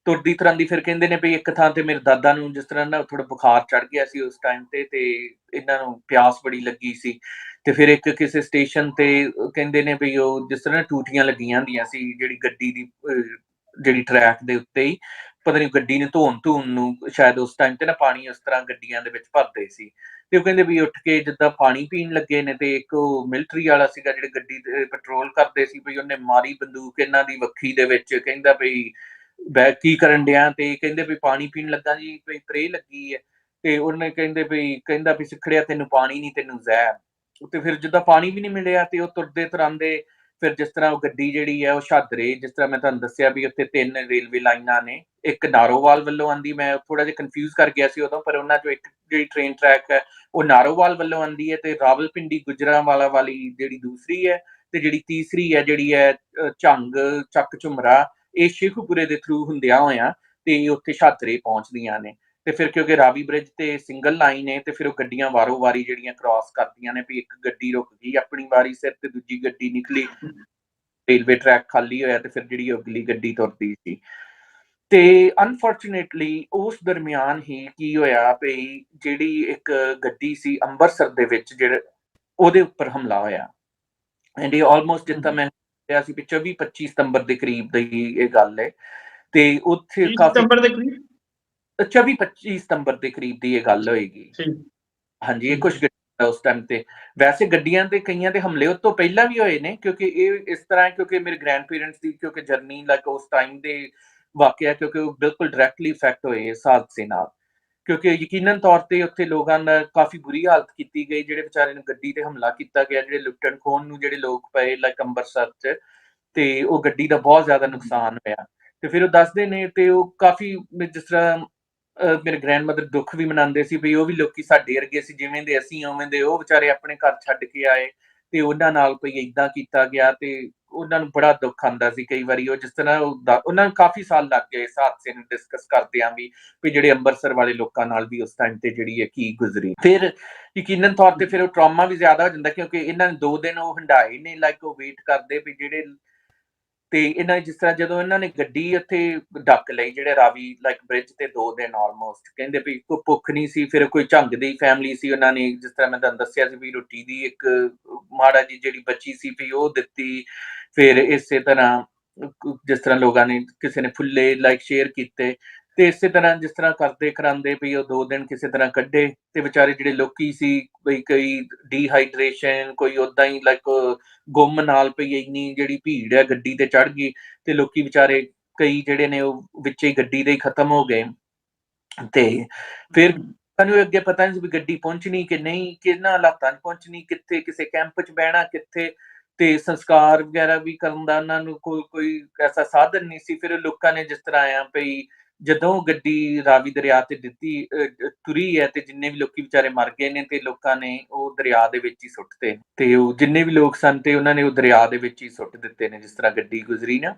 ਤੁਰਦੀ ਤੁਰਾਂਦੀ ਫਿਰ ਕਹਿੰਦੇ ਨੇ ਵੀ ਇੱਕ ਥਾਂ ਤੇ ਮੇਰੇ ਦਾਦਾ ਨੂੰ ਜਿਸ ਤਰ੍ਹਾਂ ਨਾ ਥੋੜਾ ਬੁਖਾਰ ਚੜ ਗਿਆ ਸੀ ਉਸ ਟਾਈਮ ਤੇ ਇਹਨਾਂ ਨੂੰ ਪਿਆਸ ਬੜੀ ਲੱਗੀ ਸੀ। ਤੇ ਫਿਰ ਇੱਕ ਕਿਸੇ ਸਟੇਸ਼ਨ ਤੇ ਕਹਿੰਦੇ ਨੇ ਵੀ ਉਹ ਜਿਸ ਤਰ੍ਹਾਂ ਟੂਟੀਆਂ ਲੱਗੀਆਂ ਹੁੰਦੀਆਂ ਸੀ ਜਿਹੜੀ ਗੱਡੀ ਦੀ ਜਿਹੜੀ ਟਰੈਕ ਦੇ ਉੱਤੇ ਹੀ, ਪਤਾ ਨਹੀਂ ਗੱਡੀ ਨੂੰ ਧੋਣ ਨੂੰ ਸ਼ਾਇਦ ਉਸ ਟਾਈਮ ਤੇ ਨਾ ਪਾਣੀ ਉਸ ਤਰ੍ਹਾਂ ਗੱਡੀਆਂ ਦੇ ਵਿੱਚ ਭਰਦੇ ਸੀ। ਤੇ ਉਹ ਕਹਿੰਦੇ ਵੀ ਉੱਠ ਕੇ ਜਿੱਦਾਂ ਪਾਣੀ ਪੀਣ ਲੱਗੇ ਨੇ ਤੇ ਇੱਕ ਉਹ ਮਿਲਟਰੀ ਵਾਲਾ ਸੀਗਾ ਜਿਹੜੇ ਗੱਡੀ ਤੇ ਪੈਟਰੋਲ ਕਰਦੇ ਸੀ ਵੀ ਉਹਨੇ ਮਾਰੀ ਬੰਦੂਕ ਇਹਨਾਂ ਦੀ ਵੱਖੀ ਦੇ ਵਿੱਚ। ਕਹਿੰਦਾ ਵੀ ਕੀ ਕਰਨ ਡਿਆ, ਤੇ ਕਹਿੰਦੇ ਵੀ ਪਾਣੀ ਪੀਣ ਲੱਗਾ ਜੀ, ਵੀ ਤ੍ਰੇਹ ਲੱਗੀ ਹੈ। ਤੇ ਉਹਨੇ ਕਹਿੰਦਾ ਵੀ ਸਿੱਖੜਿਆ ਤੈਨੂੰ ਪਾਣੀ ਨਹੀਂ ਤੈਨੂੰ ਜ਼ਹਿਰ। ਤੇ ਫਿਰ ਜਿੱਦਾਂ ਪਾਣੀ ਵੀ ਨਹੀਂ ਮਿਲਿਆ ਤੇ ਉਹ ਤੁਰਦੇ ਤੁਰਾਂਦੇ ਫਿਰ ਜਿਸ ਤਰ੍ਹਾਂ ਉਹ ਗੱਡੀ ਜਿਹੜੀ ਹੈ ਉਹ ਛਾਦਰੇ, ਜਿਸ ਤਰ੍ਹਾਂ ਮੈਂ ਤੁਹਾਨੂੰ ਦੱਸਿਆ ਵੀ ਉੱਥੇ 3 ਰੇਲਵੇ ਲਾਈਨਾਂ ਨੇ, ਇੱਕ ਨਾਰੋਵਾਲ ਵੱਲੋਂ ਆਉਂਦੀ, ਮੈਂ ਥੋੜਾ ਜਿਹਾ ਕਨਫਿਊਜ਼ ਕਰ ਗਿਆ ਸੀ ਉਦੋਂ, ਪਰ ਉਹਨਾਂ ਚੋਂ ਇੱਕ ਜਿਹੜੀ ਟ੍ਰੇਨ ਟਰੈਕ ਹੈ ਉਹ ਨਾਰੋਵਾਲ ਵੱਲੋਂ ਆਉਂਦੀ ਹੈ ਤੇ ਰਾਵਲਪਿੰਡੀ ਗੁਜਰਾਂਵਾਲਾ ਵਾਲੀ ਜਿਹੜੀ ਦੂਸਰੀ ਹੈ, ਤੇ ਜਿਹੜੀ ਤੀਸਰੀ ਹੈ ਜਿਹੜੀ ਹੈ ਝੰਗ ਚੱਕ ਝੁਮਰਾ, ਇਹ ਸ਼ੇਖੂਪੁਰੇ ਦੇ ਥਰੂ ਹੁੰਦਿਆਂ ਹੋਇਆਂ ਤੇ ਉੱਥੇ ਛਾਤਰੇ ਪਹੁੰਚਦੀਆਂ ਨੇ। ਤੇ ਫਿਰ ਕਿਉਂਕਿ ਰਾਵੀ ਬ੍ਰਿਜ ਤੇ ਸਿੰਗਲ ਲਾਈਨ ਹੈ ਤੇ ਫਿਰ ਉਹ ਗੱਡੀਆਂ ਵਾਰੋ ਵਾਰੀ ਜਿਹੜੀਆਂ ਕ੍ਰਾਸ ਕਰਦੀਆਂ ਨੇ, ਵੀ ਇੱਕ ਗੱਡੀ ਰੁਕ ਗਈ ਆਪਣੀ ਵਾਰੀ ਸਿਰ ਤੇ ਦੂਜੀ ਗੱਡੀ ਨਿਕਲੀ, ਰੇਲਵੇ ਟਰੈਕ ਖਾਲੀ ਹੋਇਆ ਤੇ ਫਿਰ ਜਿਹੜੀ ਅਗਲੀ ਗੱਡੀ ਤੁਰਦੀ ਸੀ। ਤੇ ਅਨਫੋਰਚੂਨੇਟਲੀ ਉਸ ਦਰਮਿਆਨ ਹੀ ਕੀ ਹੋਇਆ ਭਈ ਜਿਹੜੀ ਇੱਕ ਗੱਡੀ ਸੀ ਅੰਮ੍ਰਿਤਸਰ ਦੇ ਵਿੱਚ ਜਿਹੜੇ ਉਹਦੇ ਉੱਪਰ ਹਮਲਾ ਹੋਇਆ ਐਂਡ ਇਹ ਆਲਮੋਸਟ ਜਿੱਦਾਂ ਮੈਂ ਕਿਹਾ ਸੀ ਵੀ 24-25 ਸਤੰਬਰ ਦੇ ਕਰੀਬ ਦੀ ਇਹ ਗੱਲ ਹੈ ਤੇ ਉੱਥੇ 30 ਕਾਫੀ ਸਤੰਬਰ ਦੇ ਕਰੀਬ 24-25 ਸਤੰਬਰ ਦੇ ਕਰੀਬ ਦੀ ਇਹ ਗੱਲ ਹੋਏਗੀ ਠੀਕ ਹਾਂਜੀ ਇਹ ਕੁਝ ਉਸ ਟਾਈਮ ਤੇ ਵੈਸੇ ਗੱਡੀਆਂ ਤੇ ਕਈਆਂ ਦੇ ਹਮਲੇ ਉਸ ਤੋਂ ਪਹਿਲਾਂ ਵੀ ਹੋਏ ਨੇ ਕਿਉਂਕਿ ਇਹ ਇਸ ਤਰ੍ਹਾਂ ਕਿਉਂਕਿ ਮੇਰੇ ਗ੍ਰੈਂਡ ਪੇਰੈਂਟਸ ਦੀ ਕਿਉਂਕਿ ਜਰਨੀ ਲਾਈਕ ਉਸ ਟਾਈਮ ਦੇ ਵਾਕਿਆ ਕਿਉਂਕਿ ਉਹ ਬਿਲਕੁਲ ਡਾਇਰੈਕਟਲੀ ਇਫੈਕਟ ਹੋਏ ਇਸ ਹਾਦਸੇ ਨਾਲ ਕਿਉਂਕਿ ਯਕੀਨਨ ਤੌਰ ਤੇ ਉੱਥੇ ਲੋਕਾਂ ਦਾ ਕਾਫੀ ਬੁਰੀ ਹਾਲਤ ਕੀਤੀ ਗਈ ਜਿਹੜੇ ਵਿਚਾਰੇ ਨੂੰ ਗੱਡੀ ਤੇ ਹਮਲਾ ਕੀਤਾ ਗਿਆ ਜਿਹੜੇ ਲੁੱਟਣ ਖੋਹਣ ਨੂੰ ਜਿਹੜੇ ਲੋਕ ਪਏ ਲਾਈਕ ਅੰਮ੍ਰਿਤਸਰ 'ਚ ਤੇ ਉਹ ਗੱਡੀ ਦਾ ਬਹੁਤ ਜ਼ਿਆਦਾ ਨੁਕਸਾਨ ਹੋਇਆ ਤੇ ਫਿਰ ਉਹ ਦੱਸਦੇ ਨੇ ਤੇ ਉਹ ਕਾਫੀ ਜਿਸ ਤਰ੍ਹਾਂ ਮੇਰੇ ਗ੍ਰੈਂਡਮਦਰ ਦੁੱਖ ਵੀ ਮਨਾਉਂਦੇ ਸੀ ਵੀ ਉਹ ਵੀ ਲੋਕੀ ਸਾਡੇ ਵਰਗੇ ਸੀ ਜਿਵੇਂ ਦੇ ਅਸੀਂ ਉਵੇਂ ਦੇ ਉਹ ਵਿਚਾਰੇ ਆਪਣੇ ਘਰ ਛੱਡ ਕੇ ਆਏ ਤੇ ਉਹਨਾਂ ਨਾਲ ਕੋਈ ਏਦਾਂ ਕੀਤਾ ਗਿਆ ਤੇ ਉਹਨਾਂ ਨੂੰ ਬੜਾ ਦੁੱਖ ਆਉਂਦਾ ਸੀ ਕਈ ਵਾਰੀ ਉਹ ਜਿਸ ਤਰ੍ਹਾਂ ਉਹਨਾਂ ਨੂੰ ਕਾਫੀ ਸਾਲ ਲੱਗ ਗਏ ਇਸ ਹਾਦਸੇ ਨੂੰ ਡਿਸਕਸ ਕਰਦਿਆਂ ਵੀ ਜਿਹੜੇ ਅੰਮ੍ਰਿਤਸਰ ਵਾਲੇ ਲੋਕਾਂ ਨਾਲ ਵੀ ਉਸ ਟਾਈਮ ਤੇ ਜਿਹੜੀ ਹੈ ਕੀ ਗੁਜ਼ਰੀ ਫਿਰ ਯਕੀਨਨ ਤੌਰ ਤੇ ਫਿਰ ਉਹ ਟਰਾਮਾ ਵੀ ਜ਼ਿਆਦਾ ਹੋ ਜਾਂਦਾ ਕਿਉਂਕਿ ਇਹਨਾਂ ਨੇ 2 ਦਿਨ ਉਹ ਹੰਡਾਏ ਨੇ ਲਾਈਕ ਉਹ ਵੇਟ ਕਰਦੇ ਵੀ ਜਿਹੜੇ ਤੇ ਇਹਨਾਂ ਜਿਸ ਤਰ੍ਹਾਂ ਜਦੋਂ ਇਹਨਾਂ ਨੇ ਗੱਡੀ ਉੱਥੇ ਡੱਕ ਲਈ ਜਿਹੜੇ ਰਾਵੀ ਲਾਈਕ ਬ੍ਰਿਜ ਤੇ 2 ਦਿਨ ਆਲਮੋਸਟ ਕਹਿੰਦੇ ਵੀ ਕੋਈ ਭੁੱਖ ਨਹੀਂ ਸੀ ਫਿਰ ਕੋਈ ਝੰਗ ਦੀ ਫੈਮਿਲੀ ਸੀ ਉਹਨਾਂ ਨੇ ਜਿਸ ਤਰ੍ਹਾਂ ਮੈਂ ਤੁਹਾਨੂੰ ਦੱਸਿਆ ਸੀ ਵੀ ਰੋਟੀ ਦੀ ਇੱਕ ਮਾੜਾ ਜੀ ਜਿਹੜੀ ਬਚੀ ਸੀ ਵੀ ਉਹ ਦਿੱਤੀ ਫਿਰ ਇਸੇ ਤਰ੍ਹਾਂ ਜਿਸ ਤਰ੍ਹਾਂ ਲੋਕਾਂ ਨੇ ਕਿਸੇ ਨੇ ਫੁੱਲੇ ਲਾਈਕ ਸ਼ੇਅਰ ਕੀਤੇ ਤੇ ਇਸੇ ਤਰ੍ਹਾਂ ਜਿਸ ਤਰ੍ਹਾਂ ਕਰਦੇ ਕਰਾਂਦੇ ਵੀ ਉਹ 2 ਦਿਨ ਕਿਸੇ ਤਰ੍ਹਾਂ ਕੱਢੇ ਤੇ ਵਿਚਾਰੇ ਜਿਹੜੇ ਲੋਕੀ ਸੀ ਬਈ ਕਈ ਡੀਹਾਈਡਰੇਸ਼ਨ ਕੋਈ ਉਦਾਂ ਹੀ ਲਾਈਕ ਗੁੰਮ ਨਾਲ ਪਈ ਇੰਨੀ ਜਿਹੜੀ ਭੀੜ ਹੈ ਗੱਡੀ ਤੇ ਚੜ ਗਈ ਤੇ ਲੋਕੀ ਵਿਚਾਰੇ ਕਈ ਜਿਹੜੇ ਨੇ ਉਹ ਵਿੱਚ ਹੀ ਗੱਡੀ ਦੇ ਹੀ ਖਤਮ ਹੋ ਗਏ ਤੇ ਫਿਰ ਸਾਨੂੰ ਅੱਗੇ ਪਤਾ ਨਹੀਂ ਸੀ ਵੀ ਗੱਡੀ ਪਹੁੰਚਣੀ ਕਿ ਨਹੀਂ ਕਿਹਨਾਂ ਹਾਲਾਤਾਂ 'ਚ ਪਹੁੰਚਣੀ ਕਿੱਥੇ ਕਿਸੇ ਕੈਂਪ 'ਚ ਬਹਿਣਾ ਕਿੱਥੇ ਤੇ ਸੰਸਕਾਰ ਵਗੈਰਾ ਵੀ ਕਰਨ ਦਾ ਉਹਨਾਂ ਨੂੰ ਕੋਈ ਐਸਾ ਸਾਧਨ ਨਹੀਂ ਸੀ ਫਿਰ ਲੋਕਾਂ ਨੇ ਜਿਸ ਤਰ੍ਹਾਂ ਆ ਭਈ ਜਦੋਂ ਗੱਡੀ ਰਾਵੀ ਦਰਿਆ ਤੇ ਦਿੱਤੀ ਤੁਰੀ ਹੈ ਤੇ ਜਿੰਨੇ ਵੀ ਲੋਕੀ ਵਿਚਾਰੇ ਮਰ ਗਏ ਨੇ ਤੇ ਲੋਕਾਂ ਨੇ ਉਹ ਦਰਿਆ ਦੇ ਵਿੱਚ ਹੀ ਸੁੱਟਤੇ ਤੇ ਉਹ ਜਿੰਨੇ ਵੀ ਲੋਕ ਸਨ ਤੇ ਉਹਨਾਂ ਨੇ ਉਹ ਦਰਿਆ ਦੇ ਵਿੱਚ ਹੀ ਸੁੱਟ ਦਿੱਤੇ ਨੇ ਜਿਸ ਤਰ੍ਹਾਂ ਗੱਡੀ ਗੁਜ਼ਰੀ ਨਾ